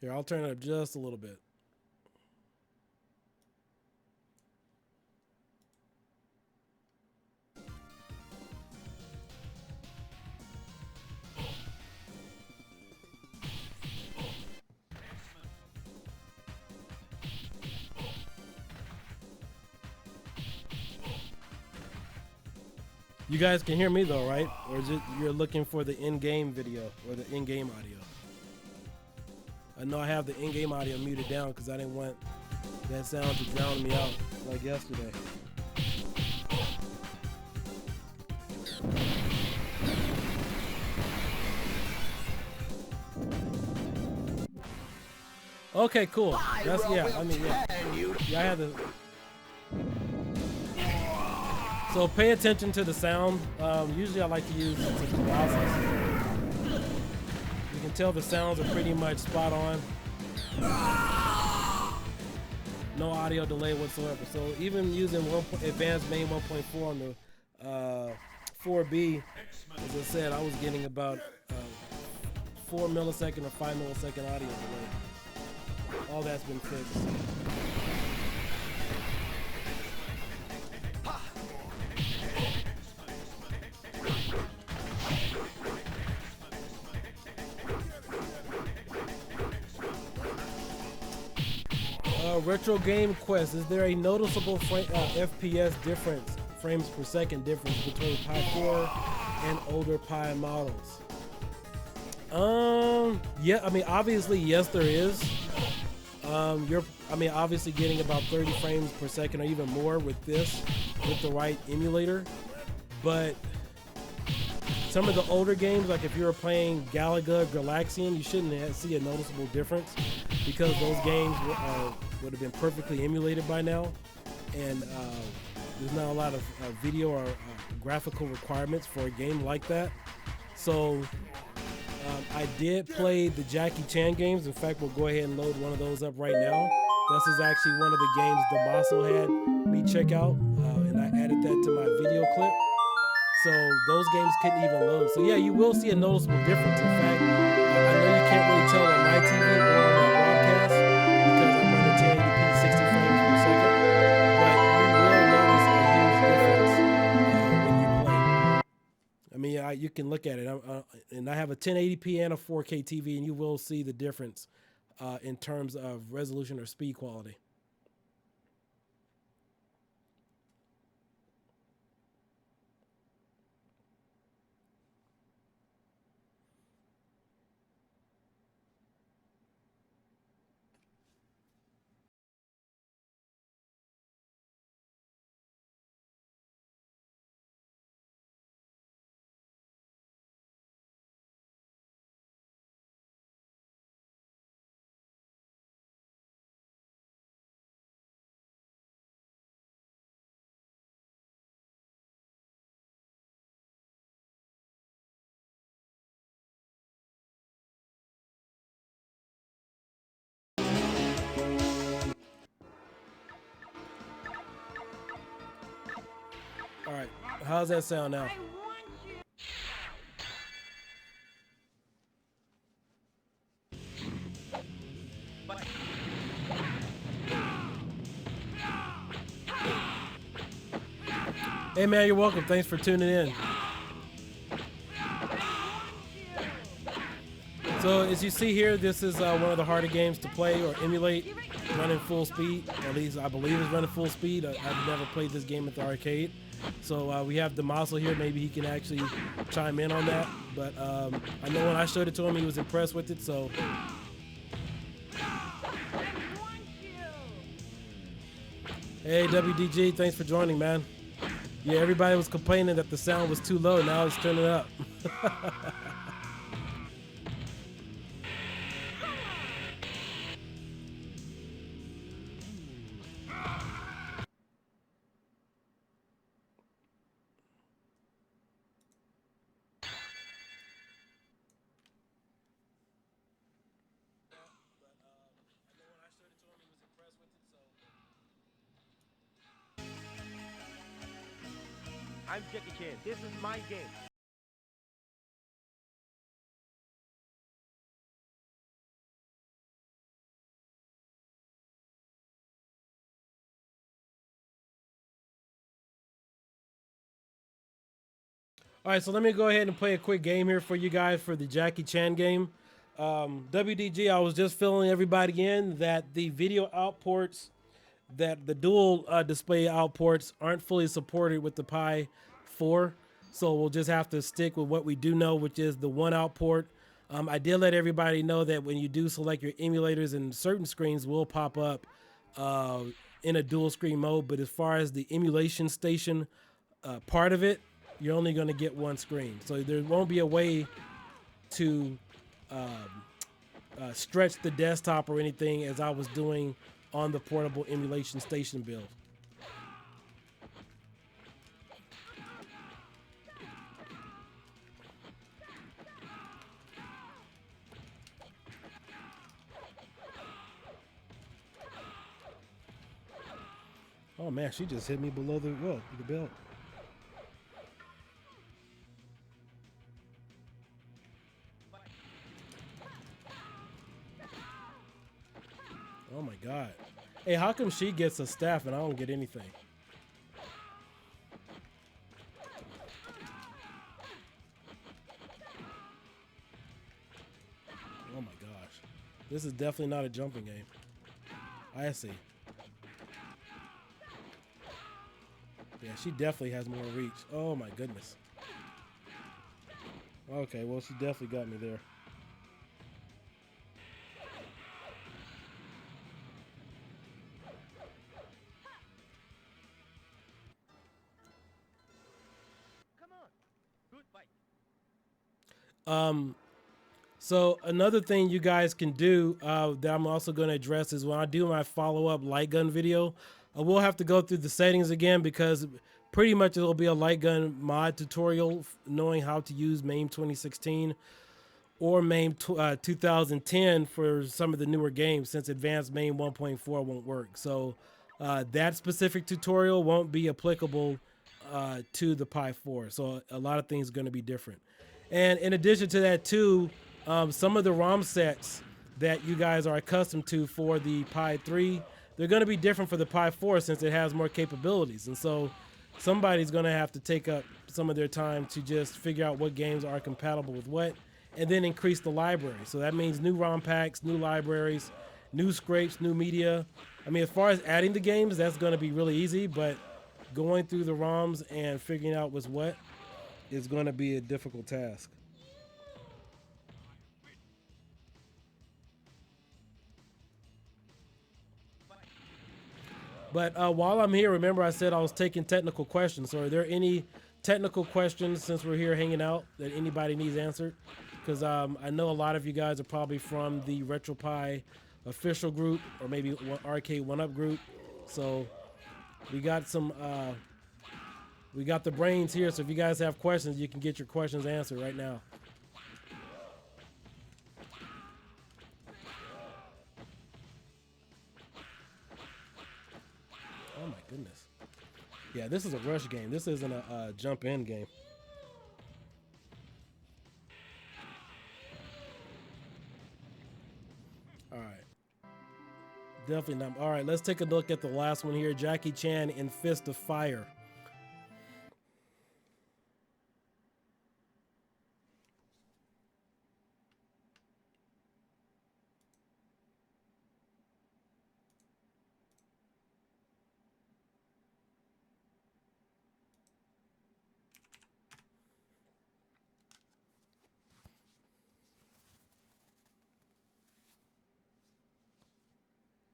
Here, I'll turn it up just a little bit. You guys can hear me though, right? Or is it you're looking for the in-game video or the in-game audio? I know I have the in-game audio muted down because I didn't want that sound to drown me out like yesterday. Okay, cool. That's yeah. I mean, yeah. I had to. So pay attention to the sound. Usually I like to use Colossus. You can tell the sounds are pretty much spot on. No audio delay whatsoever. So even using advanced Mame 1.4 on the 4B, as I said, I was getting about 4 millisecond or 5 millisecond audio delay. All that's been fixed. Retro Game Quest, is there a noticeable FPS difference, frames per second difference between Pi4 and older Pi models? Yeah, I mean, obviously, yes, there is. You're obviously getting about 30 frames per second or even more with this, with the right emulator. But some of the older games, like if you were playing Galaga, Galaxian, you shouldn't see a noticeable difference because those games would have been perfectly emulated by now. And there's not a lot of video or graphical requirements for a game like that. So I did play the Jackie Chan games. In fact, we'll go ahead and load one of those up right now. This is actually one of the games Damaso had me check out, and I added that to my video clip. So those games couldn't even load. So yeah, you will see a noticeable difference. In fact, I know you can't really tell on my TV or on my broadcast because I'm running you can look at it. And I have a 1080p and a 4K TV, and you will see the difference in terms of resolution or speed quality. All right, how's that sound now? Hey man, you're welcome. Thanks for tuning in. So as you see here, this is one of the harder games to play or emulate, running full speed. At least I believe it's running full speed. I've never played this game at the arcade. So we have Damaso here. Maybe he can actually chime in on that. But I know when I showed it to him, he was impressed with it. So. Hey WDG, thanks for joining, man. Yeah, everybody was complaining that the sound was too low. Now it's turning up. I'm Jackie Chan. This is my game. All right, so let me go ahead and play a quick game here for you guys for the Jackie Chan game. WDG, I was just filling everybody in that the video outports, that the dual display outports aren't fully supported with the Pi4. So we'll just have to stick with what we do know, which is the one outport. I did let everybody know that when you do select your emulators, and certain screens will pop up in a dual screen mode. But as far as the emulation station part of it, you're only going to get one screen. So there won't be a way to stretch the desktop or anything as I was doing on the portable emulation station build. Oh man, she just hit me below the belt. Oh my God. Hey, how come she gets a staff and I don't get anything? Oh my gosh. This is definitely not a jumping game. I see. Yeah, she definitely has more reach. Oh my goodness. Okay, well, she definitely got me there. Come on. Good fight. So another thing you guys can do that I'm also going to address is when I do my follow-up light gun video, I will have to go through the settings again because pretty much it'll be a light gun mod tutorial knowing how to use Mame 2016 or Mame 2010 for some of the newer games, since advanced Mame 1.4 won't work. So that specific tutorial won't be applicable to the Pi4. So a lot of things are going to be different. And in addition to that too, some of the ROM sets that you guys are accustomed to for the Pi 3, they're going to be different for the Pi 4 since it has more capabilities. And so somebody's going to have to take up some of their time to just figure out what games are compatible with what, and then increase the library. So that means new ROM packs, new libraries, new scrapes, new media. I mean, as far as adding the games, that's going to be really easy, but going through the ROMs and figuring out what's what is going to be a difficult task. But while I'm here, remember I said I was taking technical questions. So are there any technical questions since we're here hanging out that anybody needs answered? Because I know a lot of you guys are probably from the Retropie official group or maybe Arcade 1UP group. So we got we got the brains here. So if you guys have questions, you can get your questions answered right now. Oh my goodness. Yeah, this is a rush game. This isn't a jump in game. All right. Definitely not. All right, let's take a look at the last one here. Jackie Chan in Fist of Fire.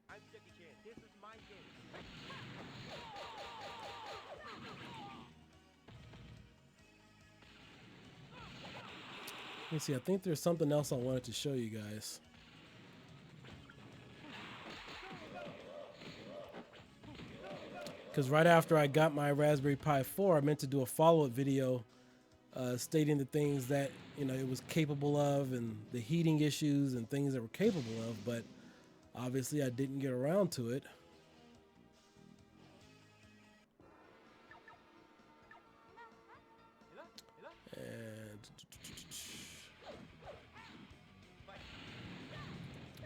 I'm Jackie Chan. This is my game. Let me see. I think there's something else I wanted to show you guys. Because right after I got my Raspberry Pi 4, I meant to do a follow-up video stating the things that it was capable of and the heating issues and things that were capable of, but obviously I didn't get around to it. And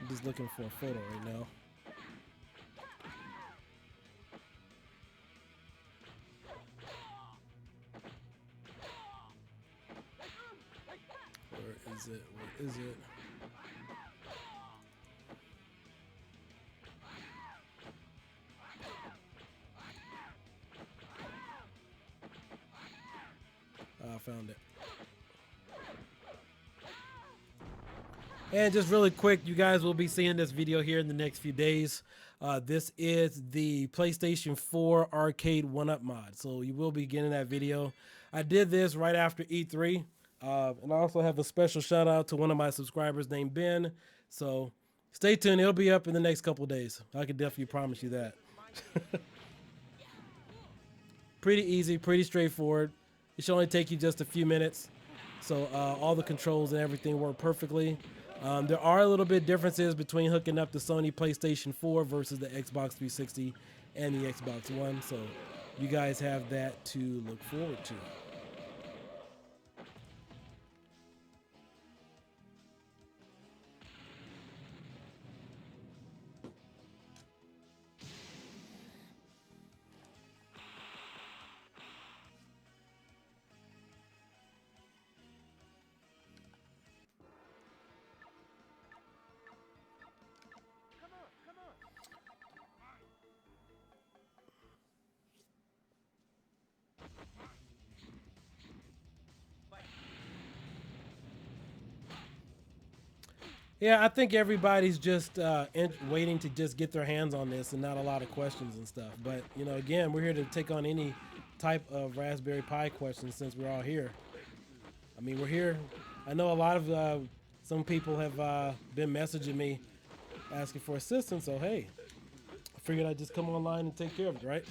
I'm just looking for a photo right now. Where is it? Where is it? I found it. And just really quick, you guys will be seeing this video here in the next few days. This is the PlayStation 4 Arcade 1UP mod. So you will be getting that video. I did this right after E3. And I also have a special shout out to one of my subscribers named Ben. So stay tuned. It'll be up in the next couple of days. I can definitely promise you that. Pretty easy, pretty straightforward. It should only take you just a few minutes. So all the controls and everything work perfectly. There are a little bit differences between hooking up the Sony PlayStation 4 versus the Xbox 360 and the Xbox One. So you guys have that to look forward to. Yeah, I think everybody's just waiting to just get their hands on this and not a lot of questions and stuff. But, again, we're here to take on any type of Raspberry Pi questions since we're all here. I mean, we're here. I know a lot of some people have been messaging me asking for assistance. So, hey, I figured I'd just come online and take care of it, right?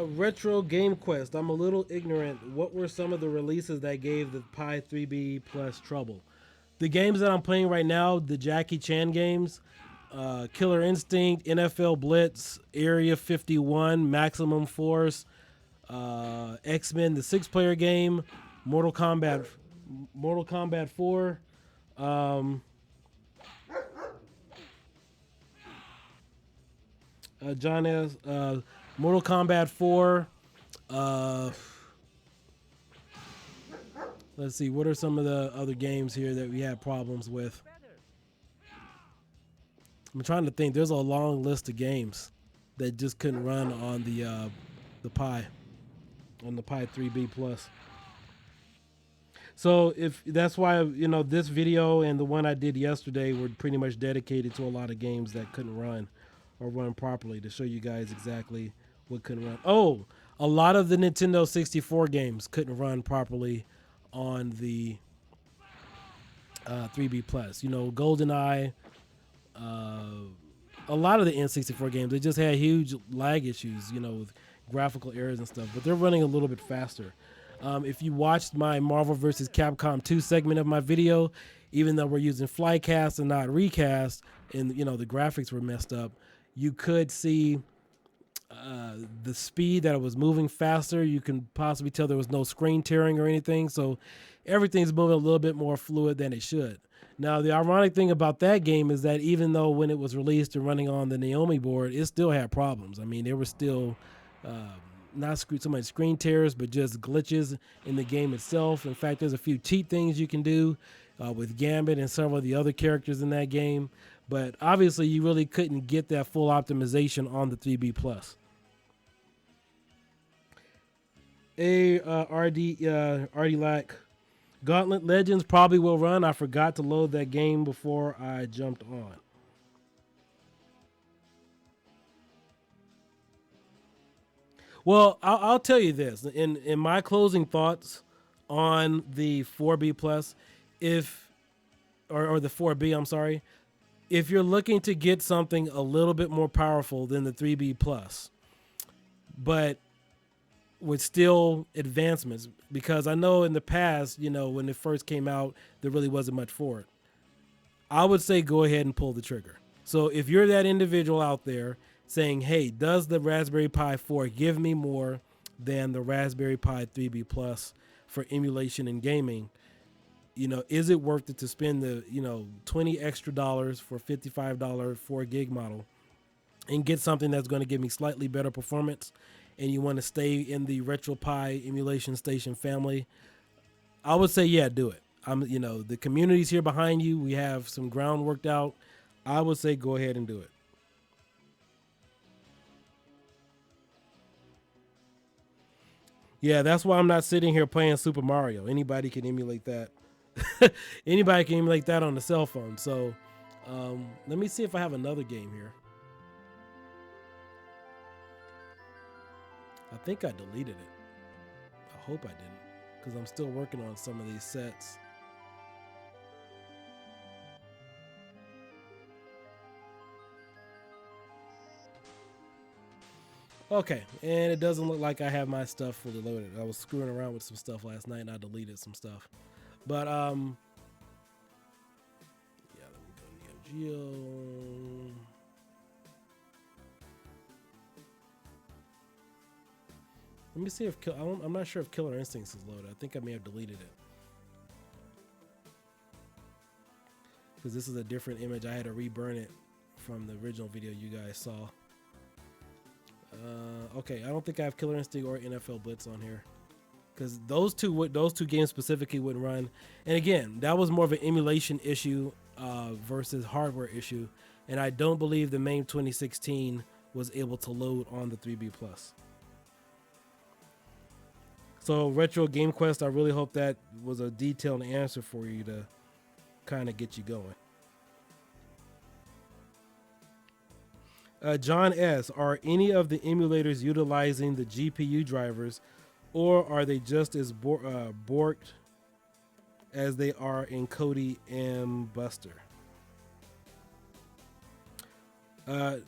Retro Game Quest. I'm a little ignorant. What were some of the releases that gave the Pi 3B Plus trouble? The games that I'm playing right now, the Jackie Chan games, Killer Instinct, NFL Blitz, Area 51, Maximum Force, X-Men, the 6-player game, Mortal Kombat 4, John S. Mortal Kombat 4. Let's see. What are some of the other games here that we had problems with? I'm trying to think. There's a long list of games that just couldn't run on the Pi, on the Pi 3B Plus. So if that's why, you know, this video and the one I did yesterday were pretty much dedicated to a lot of games that couldn't run or run properly, to show you guys exactly what couldn't run. Oh, a lot of the Nintendo 64 games couldn't run properly on the 3B Plus. You know, GoldenEye, a lot of the N64 games, they just had huge lag issues, you know, with graphical errors and stuff, but they're running a little bit faster. If you watched my Marvel vs. Capcom 2 segment of my video, even though we're using flycast and not recast, and you know the graphics were messed up, you could see the speed that it was moving faster. You can possibly tell there was no screen tearing or anything, so everything's moving a little bit more fluid than it should. Now, the ironic thing about that game is that even though when it was released and running on the Naomi board, it still had problems. I mean, there were still not so much screen tears, but just glitches in the game itself. In fact, there's a few cheat things you can do with Gambit and several of the other characters in that game. But obviously, you really couldn't get that full optimization on the 3B Plus. RD Lack. Gauntlet Legends probably will run. I forgot to load that game before I jumped on. Well, I'll tell you this. In my closing thoughts on the 4B Plus, or the 4B, I'm sorry, if you're looking to get something a little bit more powerful than the 3B Plus, but with still advancements, because I know in the past, you know, when it first came out, there really wasn't much for it. I would say go ahead and pull the trigger. So if you're that individual out there saying, hey, does the Raspberry Pi 4 give me more than the Raspberry Pi 3B Plus for emulation and gaming? You know, is it worth it to spend the, you know, $20 extra for $55 4 gig model and get something that's going to give me slightly better performance, and you want to stay in the Retropie emulation station family? I would say, yeah, do it. You know, the community's here behind you. We have some ground worked out. I would say go ahead and do it. Yeah, that's why I'm not sitting here playing Super Mario. Anybody can emulate that. Anybody can emulate that on the cell phone. So let me see if I have another game here. I think I deleted it. I hope I didn't, because I'm still working on some of these sets. Okay, and it doesn't look like I have my stuff fully loaded. I was screwing around with some stuff last night and I deleted some stuff. But yeah, let me go Neogeo. Let me see if I'm not sure if Killer Instincts is loaded. I think I may have deleted it, because this is a different image. I had to reburn it from the original video you guys saw. Okay, I don't think I have Killer Instinct or NFL Blitz on here, because those two games specifically wouldn't run. And again, that was more of an emulation issue versus hardware issue, and I don't believe the Mame 2016 was able to load on the 3B Plus. So Retro Game Quest, I really hope that was a detailed answer for you to kind of get you going. John S., are any of the emulators utilizing the GPU drivers, or are they just as borked as they are in Kodi and Buster?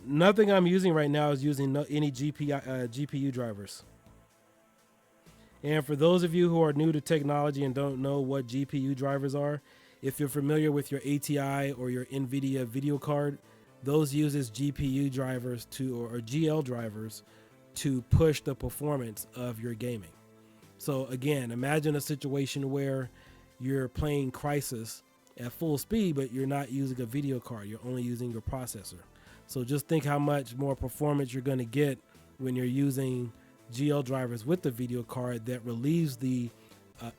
Nothing I'm using right now is using any GPU drivers. And for those of you who are new to technology and don't know what GPU drivers are, if you're familiar with your ATI or your NVIDIA video card, those uses GPU drivers or GL drivers to push the performance of your gaming. So again, imagine a situation where you're playing Crysis at full speed, but you're not using a video card. You're only using your processor. So just think how much more performance you're going to get when you're using GL drivers with the video card that relieves the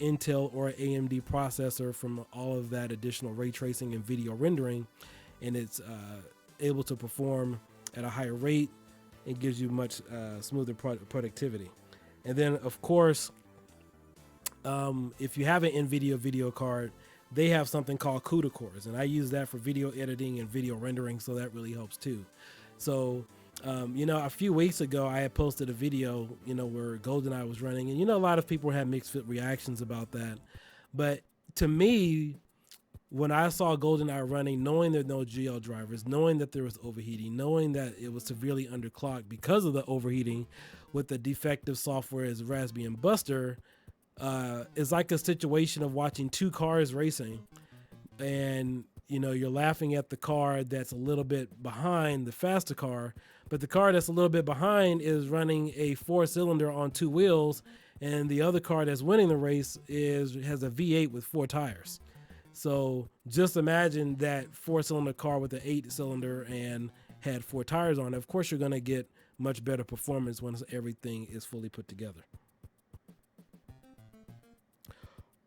Intel or AMD processor from all of that additional ray tracing and video rendering, and it's able to perform at a higher rate. It gives you much smoother productivity. And then of course, if you have an NVIDIA video card, they have something called CUDA cores, and I use that for video editing and video rendering, so that really helps too. So a few weeks ago I had posted a video where GoldenEye was running, and a lot of people had mixed reactions about that. But to me, when I saw GoldenEye running, knowing there were no GL drivers, knowing that there was overheating, knowing that it was severely underclocked because of the overheating with the defective software as Raspbian and Buster, it's like a situation of watching two cars racing, and you're laughing at the car that's a little bit behind the faster car, but the car that's a little bit behind is running a 4-cylinder on 2 wheels, and the other car that's winning the race has a V8 with 4 tires. So just imagine that 4-cylinder car with an 8-cylinder and had 4 tires on it. Of course, you're going to get much better performance once everything is fully put together.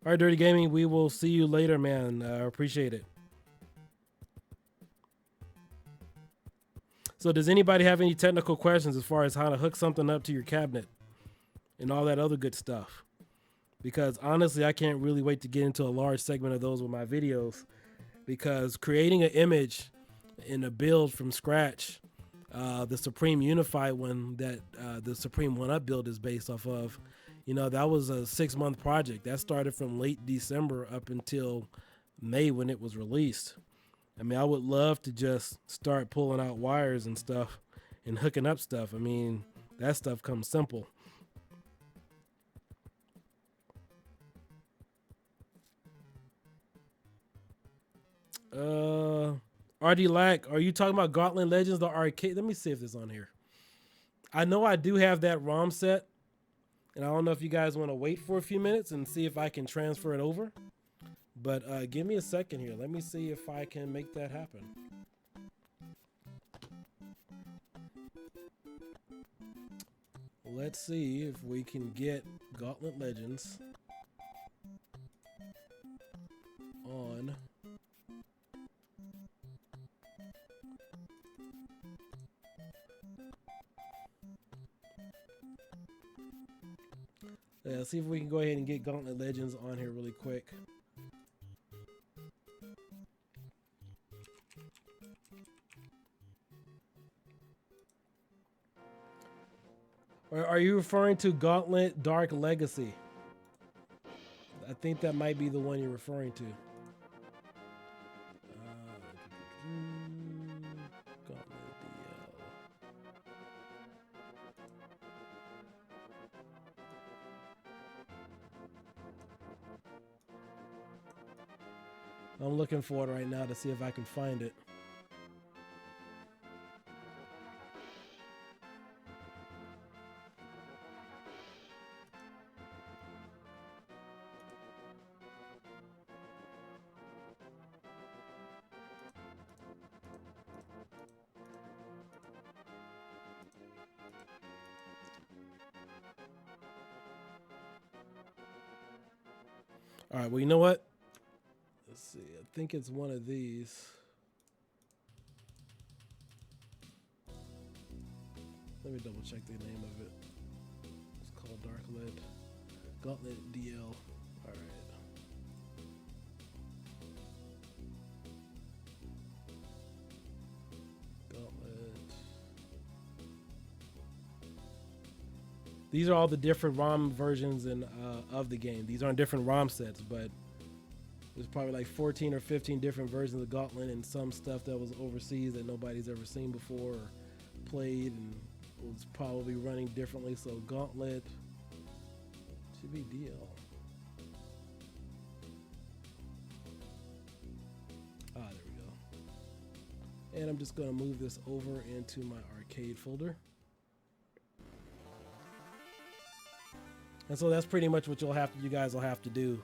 All right, Dirty Gaming, we will see you later, man. Appreciate it. So does anybody have any technical questions as far as how to hook something up to your cabinet and all that other good stuff? Because honestly, I can't really wait to get into a large segment of those with my videos, because creating an image in a build from scratch, the Supreme Unified one that the Supreme 1-Up build is based off of, that was a 6-month project. That started from late December up until May when it was released. I mean, I would love to just start pulling out wires and stuff and hooking up stuff. I mean, that stuff comes simple. RD Lack, are you talking about Gauntlet Legends, the arcade? Let me see if it's on here. I know I do have that ROM set, and I don't know if you guys want to wait for a few minutes and see if I can transfer it over. But give me a second here. Let me see if I can make that happen. Let's see if we can get Gauntlet Legends on. Yeah, let's see if we can go ahead and get Gauntlet Legends on here really quick. Or are you referring to Gauntlet Dark Legacy? I think that might be the one you're referring to. Gauntlet DL. I'm looking for it right now to see if I can find it. All right, well, you know what? Let's see. I think it's one of these. Let me double check the name of it. It's called Gauntlet DL. All right. These are all the different ROM versions of the game. These aren't different ROM sets, but there's probably like 14 or 15 different versions of Gauntlet, and some stuff that was overseas that nobody's ever seen before or played and was probably running differently. So Gauntlet should be DL. Ah, there we go. And I'm just going to move this over into my arcade folder. And so that's pretty much what you guys will have to do.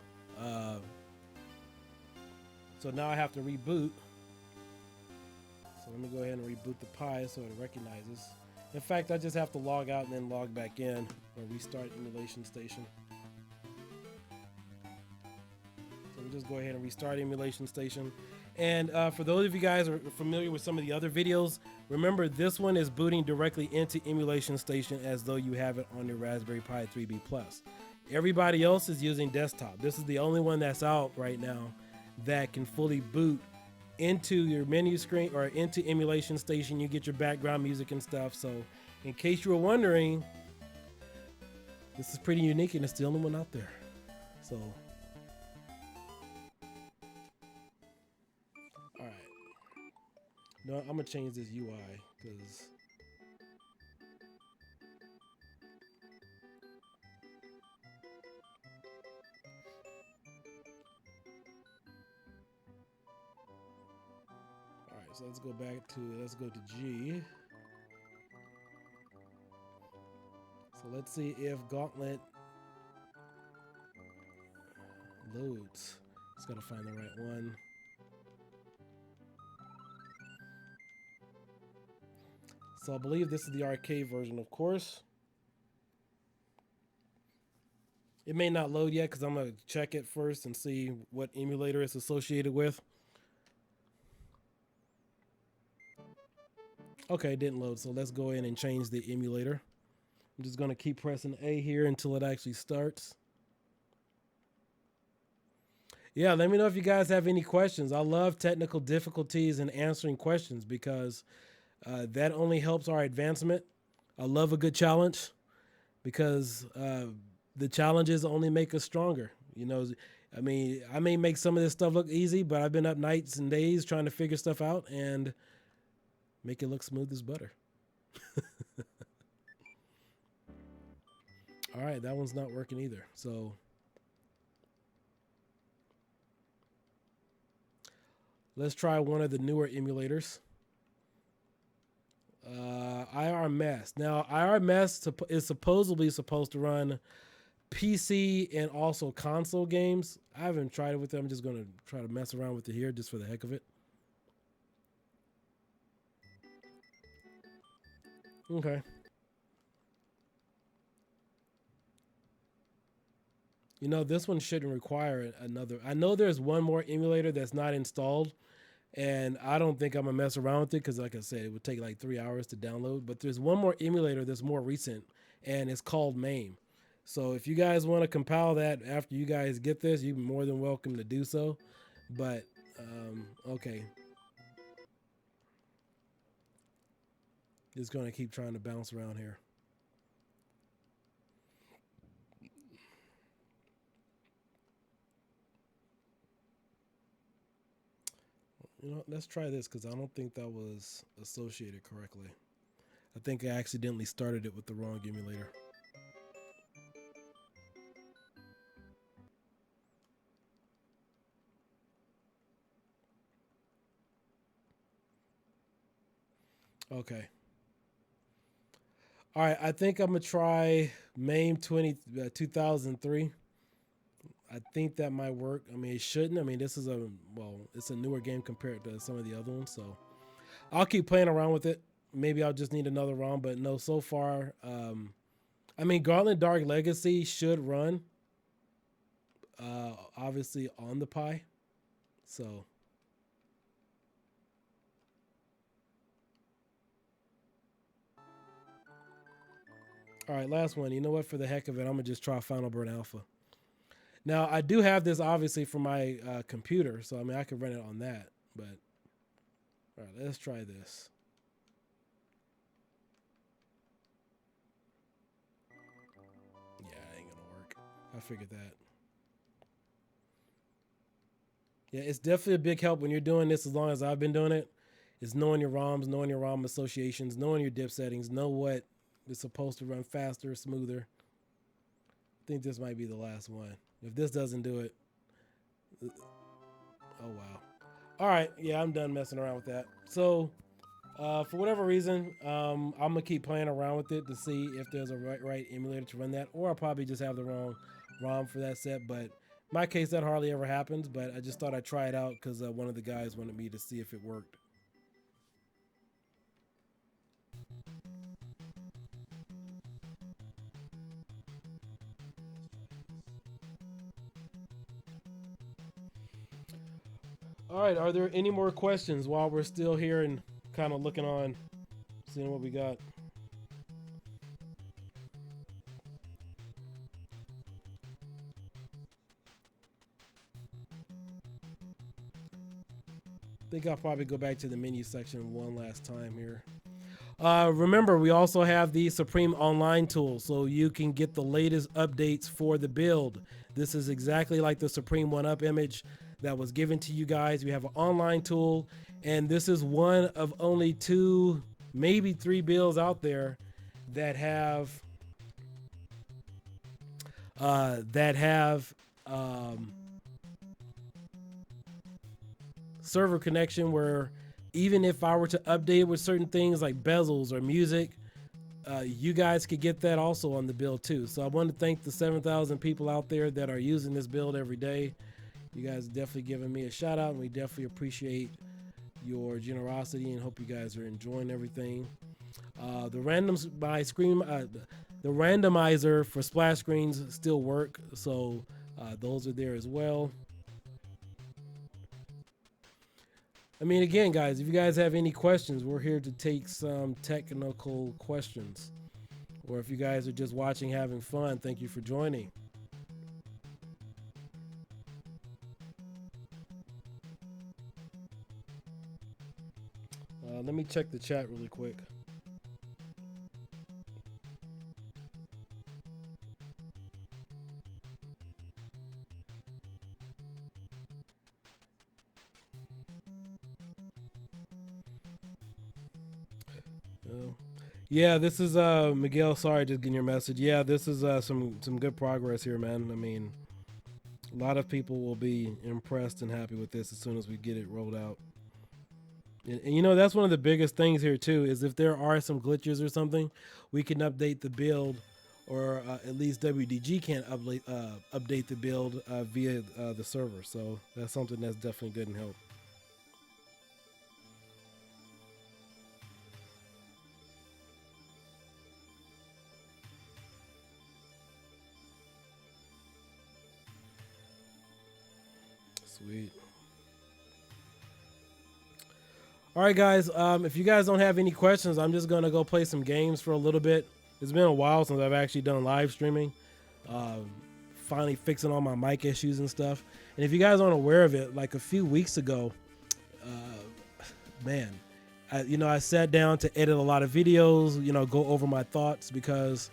So now I have to reboot. So So let me go ahead and reboot the Pi so it recognizes. In fact, I just have to log out and then log back in or restart emulation station. So we'll just go ahead and restart emulation station. And for those of you guys who are familiar with some of the other videos, remember this one is booting directly into emulation station as though you have it on your Raspberry Pi 3B Plus. Everybody else is using desktop. This is the only one that's out right now that can fully boot into your menu screen or into emulation station. You get your background music and stuff. So in case you were wondering, this is pretty unique and it's the only one out there. So all right, no, I'm gonna change this UI because so let's go back to, let's go to G. So let's see if Gauntlet loads. Just gotta find the right one. So I believe this is the arcade version, of course. It may not load yet because I'm gonna check it first and see what emulator it's associated with. Okay, it didn't load, so let's go in and change the emulator. I'm just gonna keep pressing A here until it actually starts. Yeah, let me know if you guys have any questions. I love technical difficulties and answering questions because that only helps our advancement. I love a good challenge because the challenges only make us stronger. You know, I mean, I may make some of this stuff look easy, but I've been up nights and days trying to figure stuff out and make it look smooth as butter. All right, that one's not working either. So let's try one of the newer emulators. IRMS. Now, IRMS is supposedly supposed to run PC and also console games. I haven't tried it with them. I'm just going to try to mess around with it here just for the heck of it. Okay. You know, this one shouldn't require another. I know there's one more emulator that's not installed, and I don't think I'm going to mess around with it because, like I said, it would take like 3 hours to download. But there's one more emulator that's more recent, and it's called Mame. So if you guys want to compile that after you guys get this, you're more than welcome to do so. But, okay. Just going to keep trying to bounce around here. You know, let's try this because I don't think that was associated correctly. I think I accidentally started it with the wrong emulator. Okay. All right, I think I'm going to try Mame 2003. I think that might work. I mean, it shouldn't. I mean, this is it's a newer game compared to some of the other ones. So I'll keep playing around with it. Maybe I'll just need another ROM, but no, so far, I mean, Gauntlet Dark Legacy should run, obviously on the Pi. So. All right, last one. You know what? For the heck of it, I'm going to just try Final Burn Alpha. Now, I do have this, obviously, for my computer, so, I mean, I could run it on that. But, all right, let's try this. Yeah, it ain't going to work. I figured that. Yeah, it's definitely a big help when you're doing this as long as I've been doing it. Is knowing your ROMs, knowing your ROM associations, knowing your dip settings, know what is supposed to run faster, smoother. I think this might be the last one. If this doesn't do it, oh wow. All right, yeah, I'm done messing around with that. So, for whatever reason, I'm gonna keep playing around with it to see if there's a right emulator to run that, or I'll probably just have the wrong ROM for that set. But in my case, that hardly ever happens. But I just thought I'd try it out because one of the guys wanted me to see if it worked. All right, are there any more questions while we're still here and kind of looking on, seeing what we got? I think I'll probably go back to the menu section one last time here. Remember, we also have the Supreme Online tool, so you can get the latest updates for the build. This is exactly like the Supreme 1-Up image that was given to you guys. We have an online tool, and this is one of only 2, maybe 3 builds out there that have server connection, where even if I were to update with certain things like bezels or music, you guys could get that also on the build too. So I want to thank the 7,000 people out there that are using this build every day. You guys definitely giving me a shout out, and we definitely appreciate your generosity and hope you guys are enjoying everything. The randomizer for splash screens still work, so those are there as well. I mean, again, guys, if you guys have any questions, we're here to take some technical questions. Or if you guys are just watching, having fun, thank you for joining. Let me check the chat really quick. Yeah, this is Miguel. Sorry, just getting your message. Yeah, this is some good progress here, man. I mean, a lot of people will be impressed and happy with this as soon as we get it rolled out. And you know, that's one of the biggest things here too, is if there are some glitches or something, we can update the build, or at least WDG can't update the build via the server. So that's something that's definitely good and help. Sweet. All right, guys. If you guys don't have any questions, I'm just gonna go play some games for a little bit. It's been a while since I've actually done live streaming. Finally fixing all my mic issues and stuff. And if you guys aren't aware of it, like a few weeks ago, man, I sat down to edit a lot of videos. Go over my thoughts, because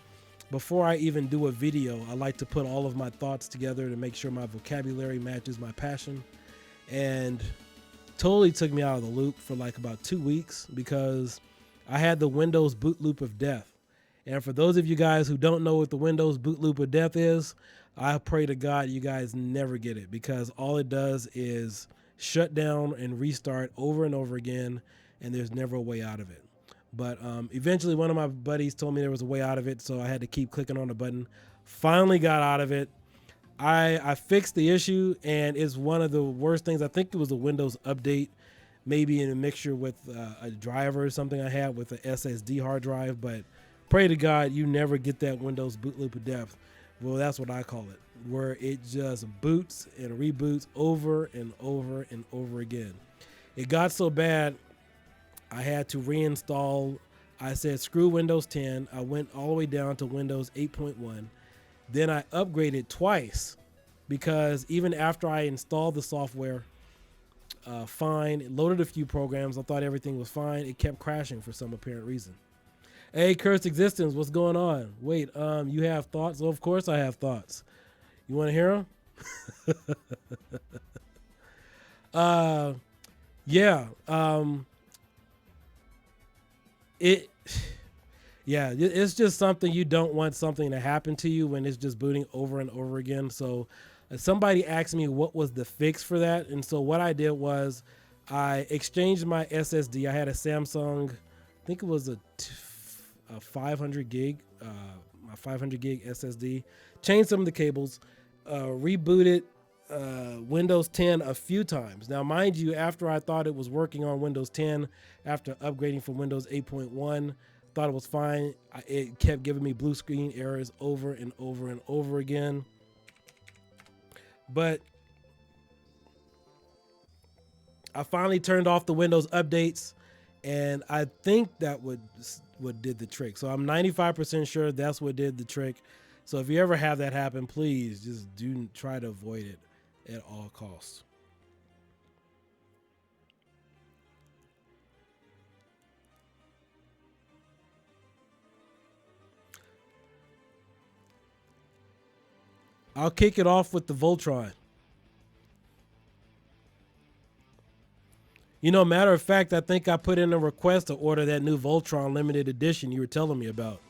before I even do a video, I like to put all of my thoughts together to make sure my vocabulary matches my passion. And totally took me out of the loop for like about 2 weeks, because I had the Windows boot loop of death. And for those of you guys who don't know what the Windows boot loop of death is, I pray to God you guys never get it, because all it does is shut down and restart over and over again, and there's never a way out of it. But eventually one of my buddies told me there was a way out of it, so I had to keep clicking on the button. Finally got out of it. I fixed the issue, and it's one of the worst things. I think it was a Windows update, maybe in a mixture with a driver or something I had with an SSD hard drive. But pray to God you never get that Windows boot loop of death. Well, that's what I call it, where it just boots and reboots over and over and over again. It got so bad I had to reinstall. I said screw Windows 10. I went all the way down to Windows 8.1. Then I upgraded twice, because even after I installed the software, fine, it loaded a few programs, I thought everything was fine, it kept crashing for some apparent reason. Hey, Cursed Existence, what's going on? Wait, you have thoughts? Well, of course I have thoughts. You want to hear them? Yeah. Yeah, it's just something you don't want something to happen to you when it's just booting over and over again. So somebody asked me what was the fix for that. And so what I did was I exchanged my SSD. I had a Samsung, I think it was a 500 gig, my 500 gig SSD. Changed some of the cables, rebooted Windows 10 a few times. Now, mind you, after I thought it was working on Windows 10, after upgrading from Windows 8.1, thought it was fine. It kept giving me blue screen errors over and over and over again. But I finally turned off the Windows updates, and I think that what did the trick. So I'm 95% sure that's what did the trick. So if you ever have that happen, please just do try to avoid it at all costs. I'll kick it off with the Voltron. You know, matter of fact, I think I put in a request to order that new Voltron limited edition you were telling me about.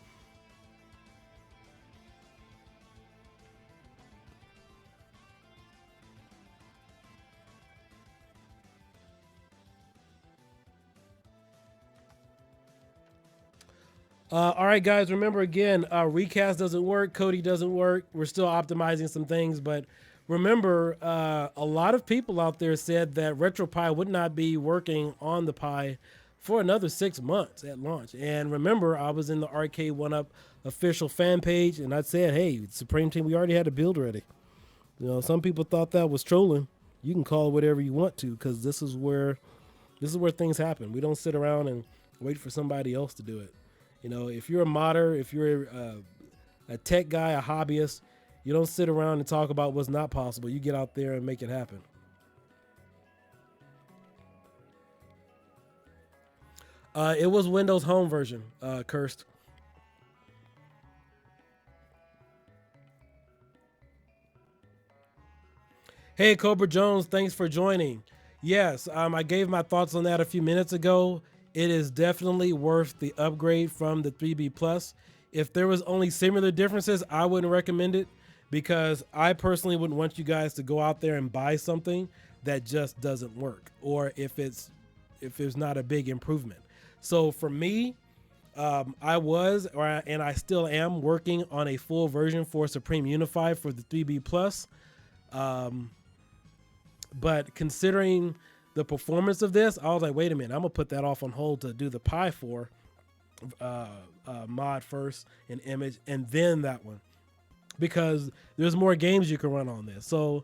All right, guys, remember again, Recast doesn't work. Kodi doesn't work. We're still optimizing some things, but remember, a lot of people out there said that Retropie would not be working on the Pi for another 6 months at launch. And remember, I was in the Arcade 1UP official fan page, and I said, hey, Supreme Team, we already had a build ready. You know, some people thought that was trolling. You can call it whatever you want to, because this is where things happen. We don't sit around and wait for somebody else to do it. You know, if you're a modder, if you're a tech guy, a hobbyist, you don't sit around and talk about what's not possible. You get out there and make it happen. It was Windows Home version, Cursed. Hey, Cobra Jones, thanks for joining. Yes, I gave my thoughts on that a few minutes ago. It is definitely worth the upgrade from the 3B Plus. If there was only similar differences, I wouldn't recommend it, because I personally wouldn't want you guys to go out there and buy something that just doesn't work, or if there's not a big improvement. So for me, and I still am working on a full version for Supreme Unified for the 3B Plus. But considering the performance of this, I was like, wait a minute, I'm gonna put that off on hold to do the Pi4 mod first in image, and then that one, because there's more games you can run on this. So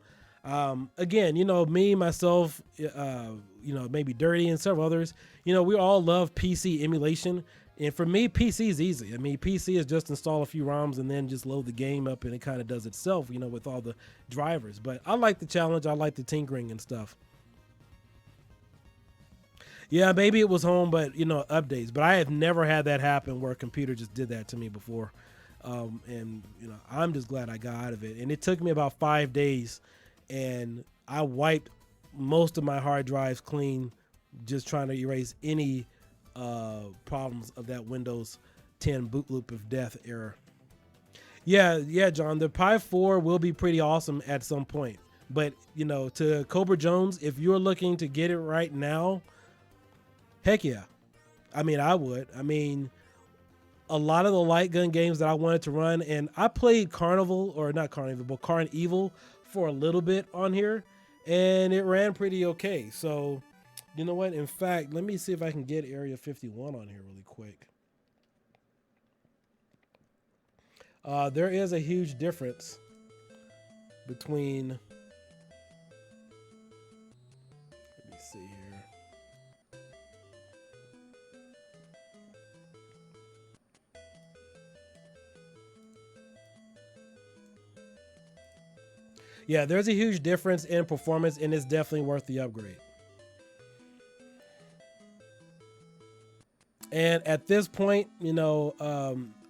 again, you know, me, myself, you know, maybe Dirty and several others, you know, we all love PC emulation. And for me, PC is easy. I mean, PC is just install a few ROMs and then just load the game up, and it kind of does itself, you know, with all the drivers. But I like the challenge. I like the tinkering and stuff. Yeah, maybe it was home, but, you know, updates. But I have never had that happen where a computer just did that to me before. And, you know, I'm just glad I got out of it. And it took me about 5 days, and I wiped most of my hard drives clean, just trying to erase any problems of that Windows 10 boot loop of death error. Yeah, John, the Pi4 will be pretty awesome at some point. But, you know, to Cobra Jones, if you're looking to get it right now, heck yeah. I mean, I would. I mean, a lot of the light gun games that I wanted to run, and I played Carnival Evil for a little bit on here, and it ran pretty okay. So, you know what? In fact, let me see if I can get Area 51 on here really quick. There is a huge difference between, let me see here. Yeah, there's a huge difference in performance, and it's definitely worth the upgrade. And at this point, you know,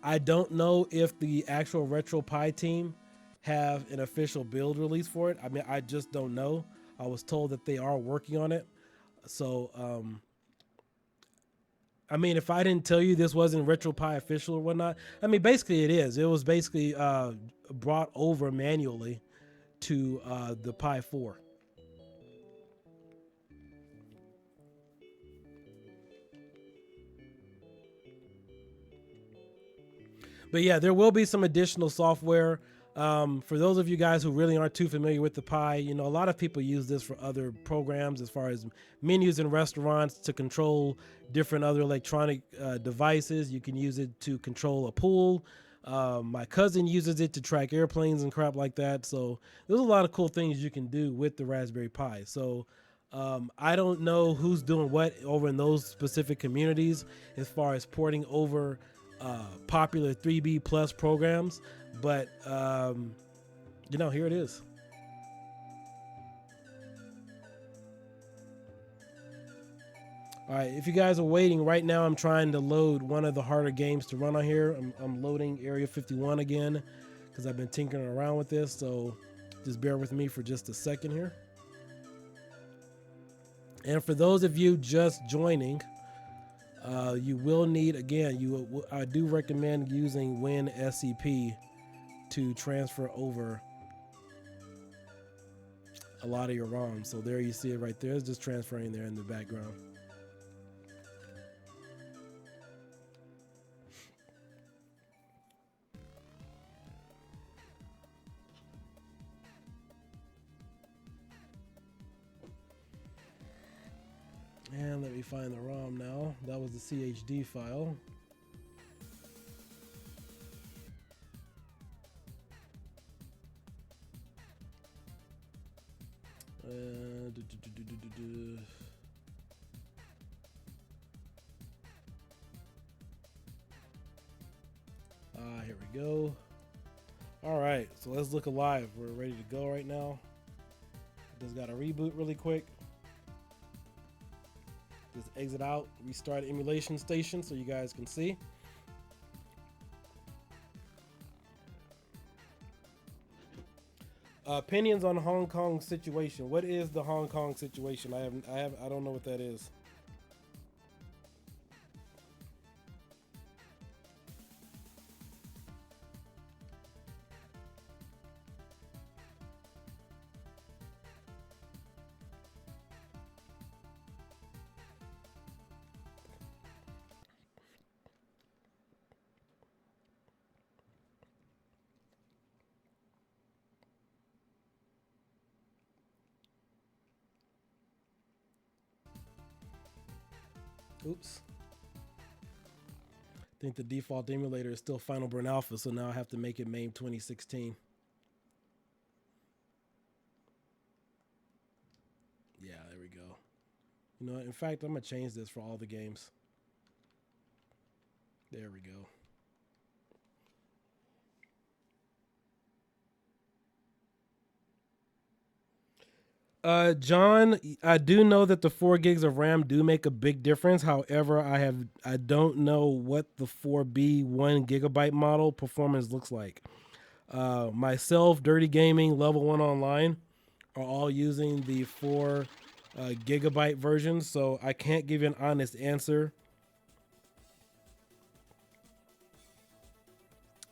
I don't know if the actual Retropie team have an official build release for it. I mean, I just don't know. I was told that they are working on it. So, I mean, if I didn't tell you this wasn't Retropie official or whatnot, I mean, basically it is. It was basically brought over manually to the Pi4. But yeah, there will be some additional software. For those of you guys who really aren't too familiar with the Pi, you know, a lot of people use this for other programs as far as menus in restaurants to control different other electronic devices. You can use it to control a pool. My cousin uses it to track airplanes and crap like that. So there's a lot of cool things you can do with the Raspberry Pi. So I don't know who's doing what over in those specific communities as far as porting over popular 3B plus programs, but you know, here it is. All right, if you guys are waiting, right now I'm trying to load one of the harder games to run on here. I'm loading Area 51 again because I've been tinkering around with this, so just bear with me for just a second here. And for those of you just joining, you will need, again, I do recommend using Winscp to transfer over a lot of your ROMs. So there you see it right there. It's just transferring there in the background. And let me find the ROM now. That was the CHD file. Here we go. All right, so let's look alive. We're ready to go right now. Just got to reboot really quick. Just exit out, restart emulation station so you guys can see. Opinions on Hong Kong situation. What is the Hong Kong situation? I don't know what that is. Oops. I think the default emulator is still Final Burn Alpha, so now I have to make it Mame 2016. Yeah, there we go. You know, in fact, I'm going to change this for all the games. There we go. John, I do know that the 4 gigs of RAM do make a big difference. However, I don't know what the 4B 1 gigabyte model performance looks like. Myself, Dirty Gaming, Level 1 Online are all using the 4 gigabyte version, so I can't give you an honest answer.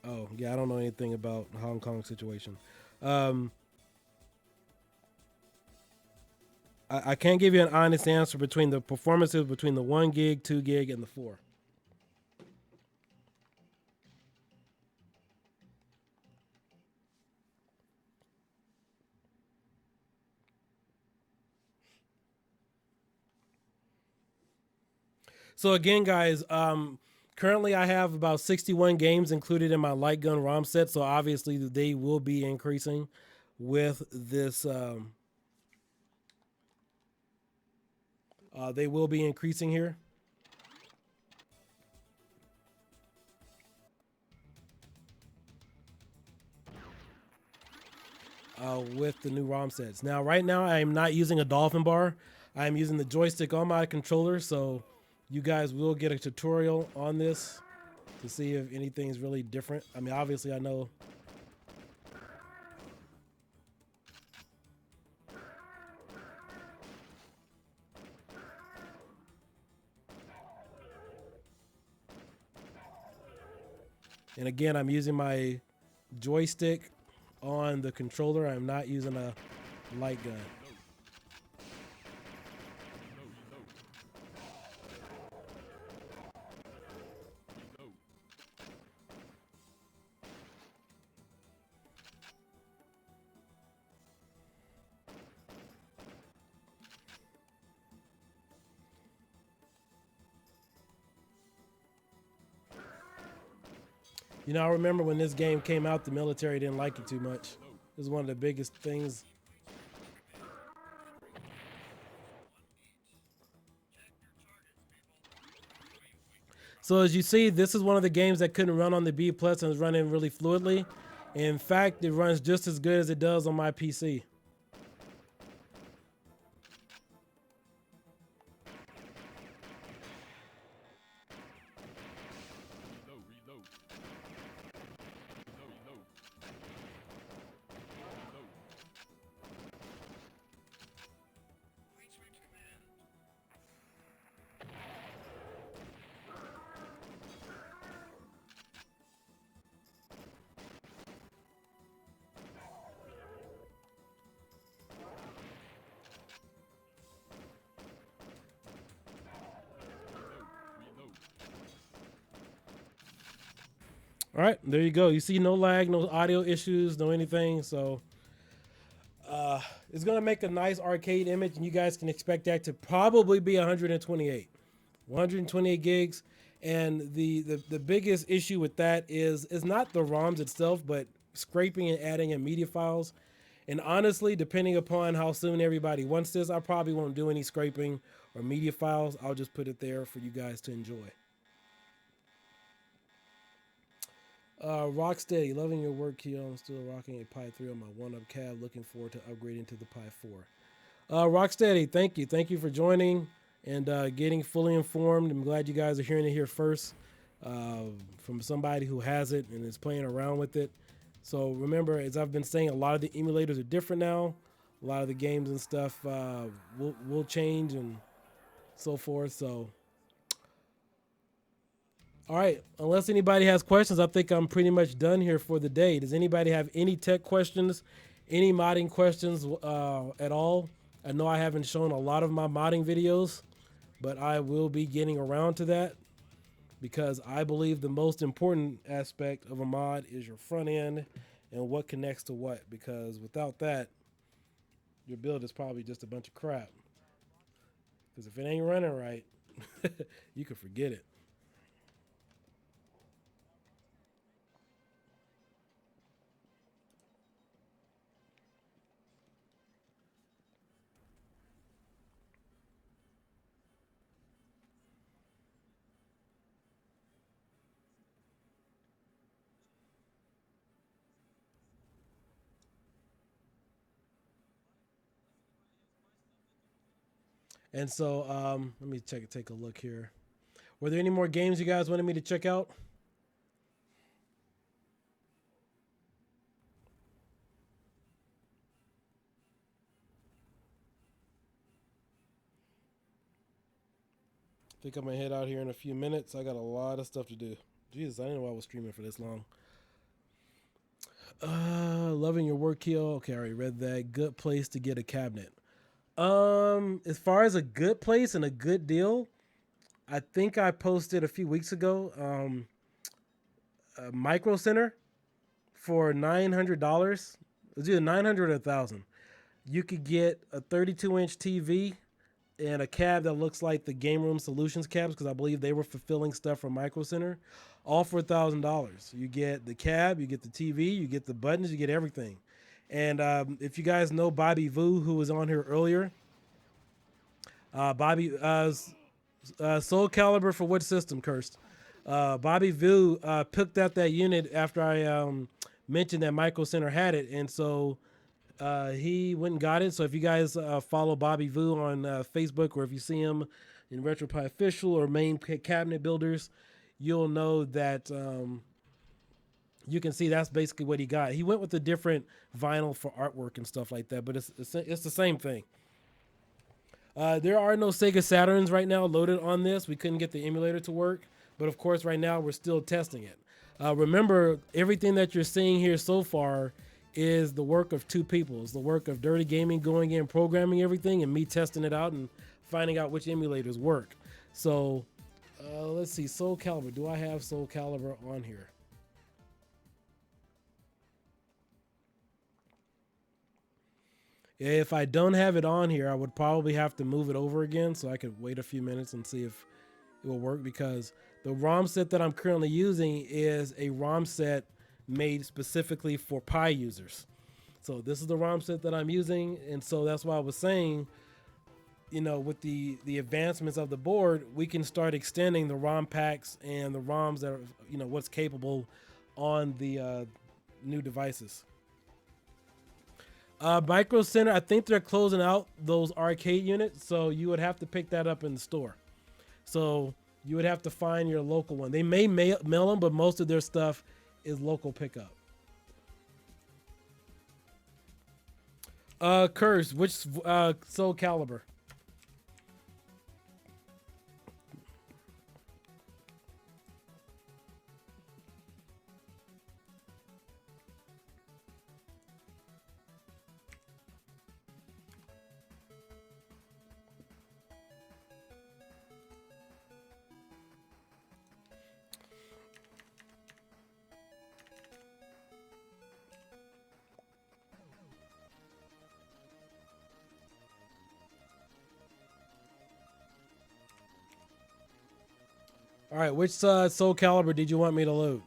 Oh, yeah, I don't know anything about the Hong Kong situation. I can't give you an honest answer between the performances between the 1 gig, 2 gig, and the 4. So again, guys, currently I have about 61 games included in my lightgun ROM set. So obviously they will be increasing with this. They will be increasing here. With the new ROM sets. Now, right now, I am not using a dolphin bar. I am using the joystick on my controller, so you guys will get a tutorial on this to see if anything's really different. I mean, obviously, I know. And again, I'm using my joystick on the controller. I'm not using a light gun. You know, I remember when this game came out, the military didn't like it too much. It was one of the biggest things. So as you see, this is one of the games that couldn't run on the B Plus and is running really fluidly. In fact, it runs just as good as it does on my PC. All right, there you go. You see no lag, no audio issues, no anything. So it's going to make a nice arcade image, and you guys can expect that to probably be 128 gigs. And the biggest issue with that is not the ROMs itself, but scraping and adding in media files. And honestly, depending upon how soon everybody wants this, I probably won't do any scraping or media files. I'll just put it there for you guys to enjoy. Rocksteady, loving your work here. I'm still rocking a Pi 3 on my 1-up cab. Looking forward to upgrading to the Pi 4. Rocksteady, thank you. Thank you for joining and getting fully informed. I'm glad you guys are hearing it here first from somebody who has it and is playing around with it. So remember, as I've been saying, a lot of the emulators are different now. A lot of the games and stuff will change and so forth. So. All right, unless anybody has questions, I think I'm pretty much done here for the day. Does anybody have any tech questions, any modding questions at all? I know I haven't shown a lot of my modding videos, but I will be getting around to that because I believe the most important aspect of a mod is your front end and what connects to what, because without that, your build is probably just a bunch of crap. Because if it ain't running right, you can forget it. And so let me take a look here. Were there any more games you guys wanted me to check out? I think I'm going to head out here in a few minutes. I got a lot of stuff to do. Jesus, I didn't know I was streaming for this long. Loving your work, Keel. Okay, I already read that. Good place to get a cabinet. As far as a good place and a good deal, I think I posted a few weeks ago, a Micro Center for $900. It was either $900 or $1,000. You could get a 32-inch TV and a cab that looks like the Game Room Solutions cabs, because I believe they were fulfilling stuff from Micro Center, all for $1,000. You get the cab, you get the TV, you get the buttons, you get everything. And if you guys know Bobby Vu, who was on here earlier, Bobby Soul Calibur for what system, Cursed? Bobby Vu picked up that unit after I mentioned that Micro Center had it, and so he went and got it. So if you guys follow Bobby Vu on Facebook, or if you see him in Retropie Official or Mame Cabinet Builders, you'll know that you can see that's basically what he got. He went with a different vinyl for artwork and stuff like that, but it's the same thing. There are no Sega Saturns right now loaded on this. We couldn't get the emulator to work, but of course right now we're still testing it. Remember, everything that you're seeing here so far is the work of two people. It's the work of Dirty Gaming going in, programming everything, and me testing it out and finding out which emulators work. So let's see, Soul Calibur. Do I have Soul Calibur on here? If I don't have it on here, I would probably have to move it over again so I could wait a few minutes and see if it will work, because the ROM set that I'm currently using is a ROM set made specifically for Pi users. So this is the ROM set that I'm using, and so that's why I was saying with the advancements of the board, we can start extending the ROM packs and the ROMs that are, what's capable on the new devices. Micro Center, I think they're closing out those arcade units, so you would have to pick that up in the store. So you would have to find your local one. They may mail them, but most of their stuff is local pickup. Curse, which Soul Calibur? All right, which Soul Calibur did you want me to load?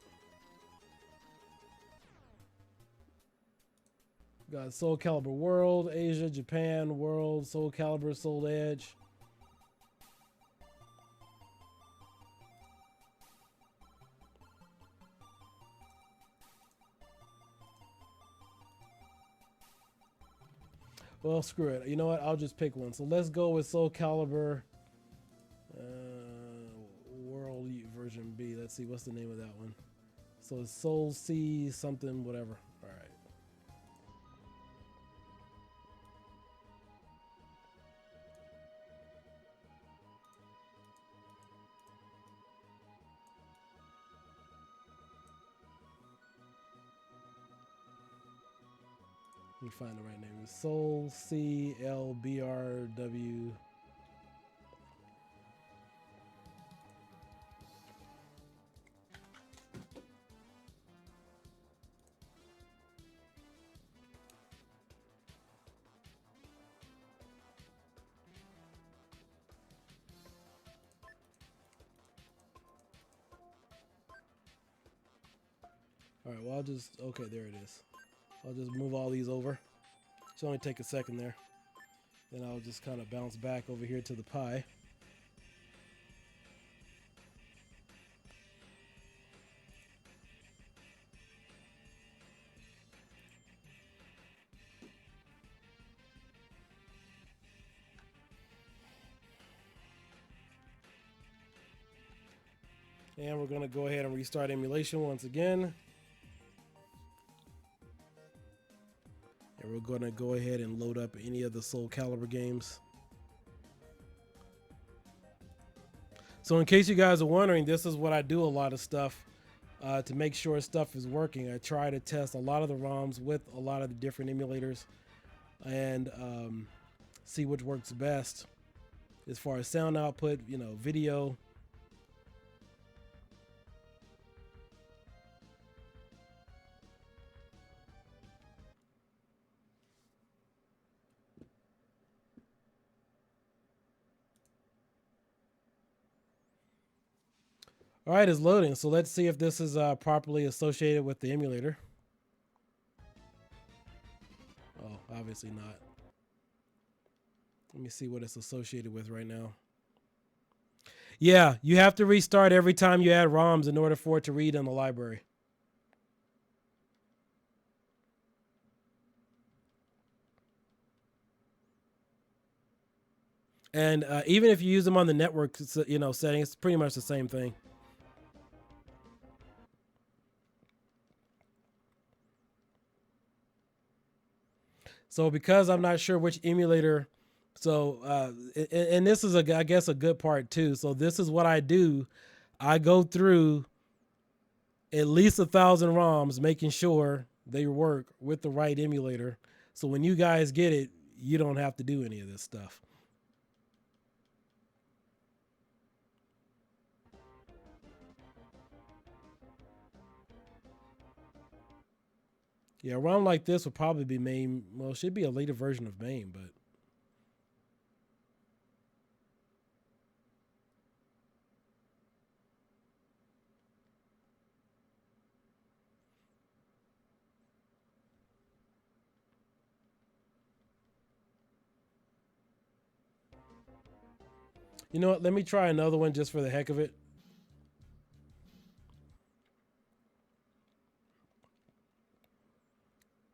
Got Soul Calibur World, Asia, Japan, World, Soul Calibur, Soul Edge. Well, screw it. You know what? I'll just pick one. So let's go with Soul Calibur World version B. Let's see, what's the name of that one? So it's Soul C something, whatever. All right. Let me find the right name. It's Soul C L B R W. All right, well, okay, there it is. I'll just move all these over. It's only take a second there. Then I'll just kind of bounce back over here to the Pi. And we're going to go ahead and restart emulation once again. And we're going to go ahead and load up any of the Soul Calibur games. So in case you guys are wondering, this is what I do a lot of stuff to make sure stuff is working. I try to test a lot of the ROMs with a lot of the different emulators and see which works best as far as sound output, video. All right, it's loading. So let's see if this is properly associated with the emulator. Oh, obviously not. Let me see what it's associated with right now. Yeah, you have to restart every time you add ROMs in order for it to read in the library. And even if you use them on the network, setting, it's pretty much the same thing. So because I'm not sure which emulator, and this is I guess a good part too. So this is what I do. I go through at least 1,000 ROMs, making sure they work with the right emulator. So when you guys get it, you don't have to do any of this stuff. Yeah, a ROM like this would probably be Mame. Well, it should be a later version of Mame, but. You know what? Let me try another one just for the heck of it.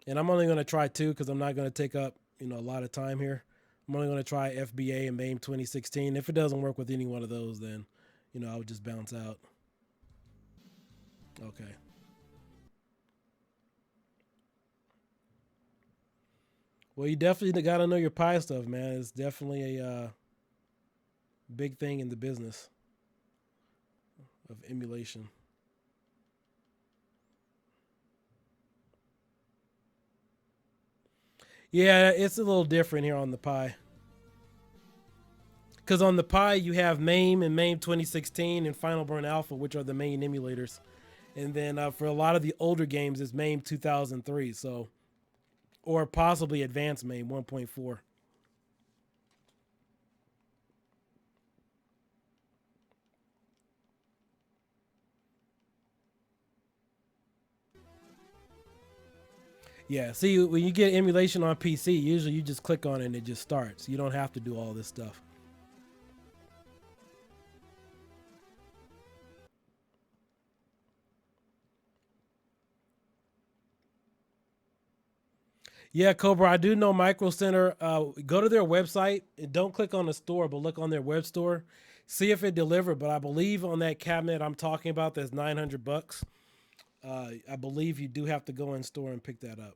And I'm only going to try 2 because I'm not going to take up, a lot of time here. I'm only going to try FBA and Mame 2016. If it doesn't work with any one of those, then, I'll just bounce out. Okay. Well, you definitely got to know your Pi stuff, man. It's definitely a big thing in the business of emulation. Yeah, it's a little different here on the Pi. Because on the Pi, you have Mame and Mame 2016 and Final Burn Alpha, which are the main emulators. And then for a lot of the older games, it's Mame 2003, so, or possibly Advanced Mame 1.4. Yeah, see, when you get emulation on PC, usually you just click on it and it just starts. You don't have to do all this stuff. Yeah, Cobra, I do know Micro Center. Go to their website and don't click on the store, but look on their web store. See if it delivered. But I believe on that cabinet I'm talking about, that's $900. I believe you do have to go in store and pick that up.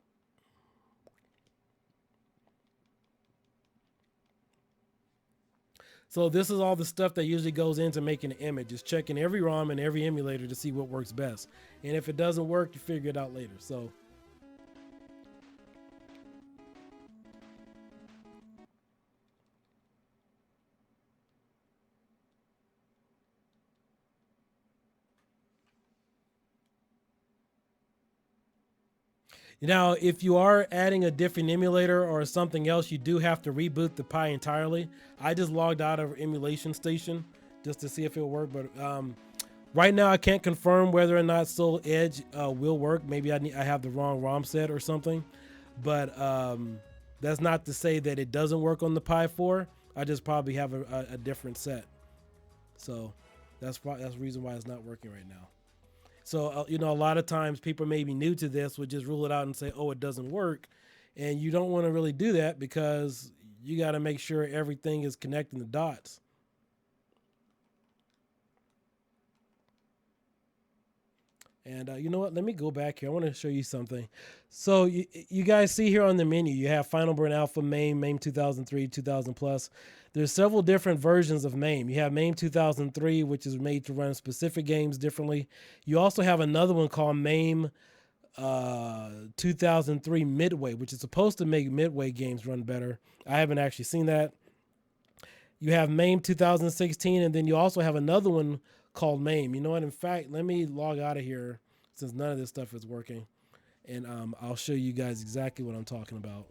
So this is all the stuff that usually goes into making an image. Just checking every ROM and every emulator to see what works best. And if it doesn't work, you figure it out later. So. Now, if you are adding a different emulator or something else, you do have to reboot the Pi entirely. I just logged out of Emulation Station just to see if it'll work. But right now, I can't confirm whether or not Soul Edge will work. Maybe I have the wrong ROM set or something. But that's not to say that it doesn't work on the Pi4. I just probably have a different set. So that's the reason why it's not working right now. So, a lot of times people may be new to this would just rule it out and say, oh, it doesn't work. And you don't want to really do that because you got to make sure everything is connecting the dots. And you know what? Let me go back here. I want to show you something. So you guys see here on the menu, you have Final Burn Alpha, Mame, Mame 2003, 2000 plus. There's several different versions of Mame. You have Mame 2003, which is made to run specific games differently. You also have another one called Mame 2003 Midway, which is supposed to make Midway games run better. I haven't actually seen that. You have Mame 2016, and then you also have another one called Mame. You know what? In fact, let me log out of here since none of this stuff is working. And I'll show you guys exactly what I'm talking about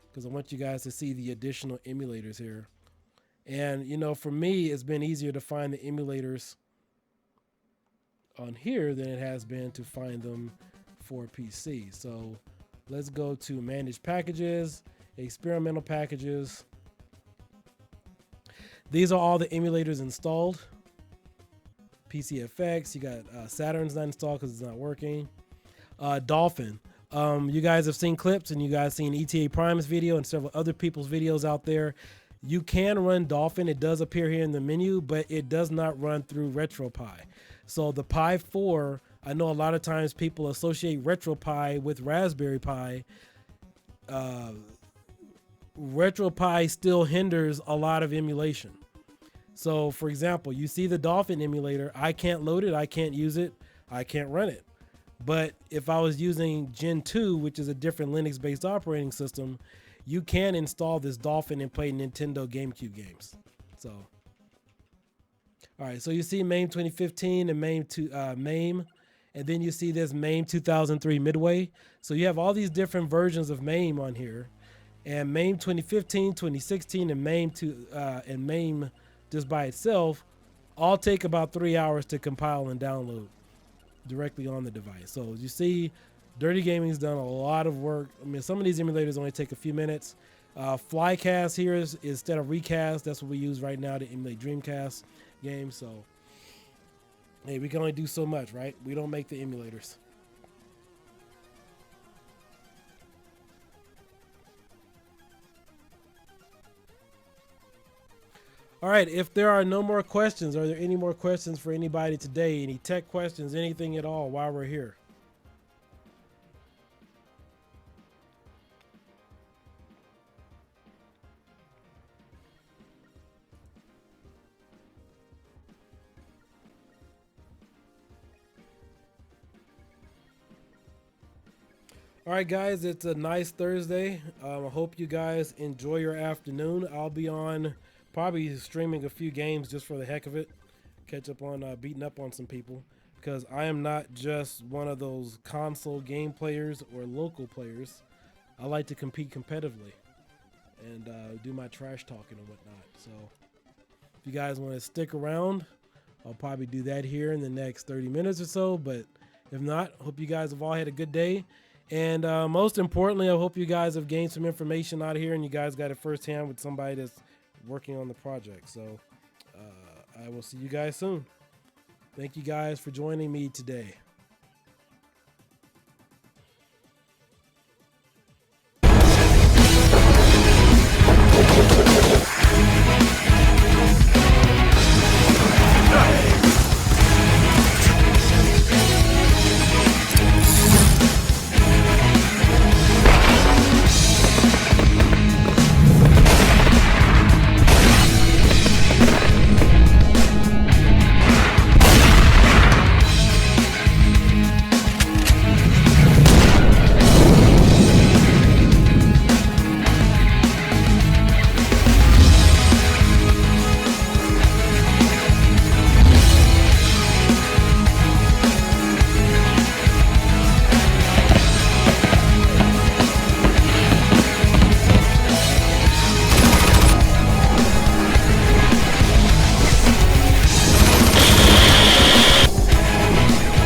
because I want you guys to see the additional emulators here. And, for me, it's been easier to find the emulators on here than it has been to find them for PC. So let's go to Manage Packages, Experimental Packages. These are all the emulators installed. PCFX, you got Saturn's not installed because it's not working. Dolphin. You guys have seen clips and you guys seen ETA Prime's video and several other people's videos out there. You can run Dolphin. It does appear here in the menu, but it does not run through Retropie. So the Pi4, I know a lot of times people associate Retropie with Raspberry Pi. Retropie still hinders a lot of emulation. So for example, you see the Dolphin emulator, I can't load it, I can't use it, I can't run it. But if I was using Gen 2, which is a different Linux-based operating system, you can install this Dolphin and play Nintendo GameCube games. So, all right, so you see Mame 2015 and Mame, and then you see this Mame 2003 Midway. So you have all these different versions of Mame on here, and Mame 2015, 2016, and Mame just by itself all take about 3 hours to compile and download directly on the device. So as you see, Dirty Gaming's done a lot of work. I mean, some of these emulators only take a few minutes. Flycast here is instead of recast. That's what we use right now to emulate Dreamcast games. So, hey, we can only do so much, right? We don't make the emulators. All right, if there are no more questions, are there any more questions for anybody today? Any tech questions, anything at all while we're here? All right, guys, it's a nice Thursday. I hope you guys enjoy your afternoon. I'll be on probably streaming a few games just for the heck of it. Catch up on beating up on some people because I am not just one of those console game players or local players. I like to compete competitively and do my trash talking and whatnot. So if you guys want to stick around, I'll probably do that here in the next 30 minutes or so. But if not, hope you guys have all had a good day. And most importantly, I hope you guys have gained some information out here and you guys got it firsthand with somebody that's working on the project. So I will see you guys soon. Thank you guys for joining me today.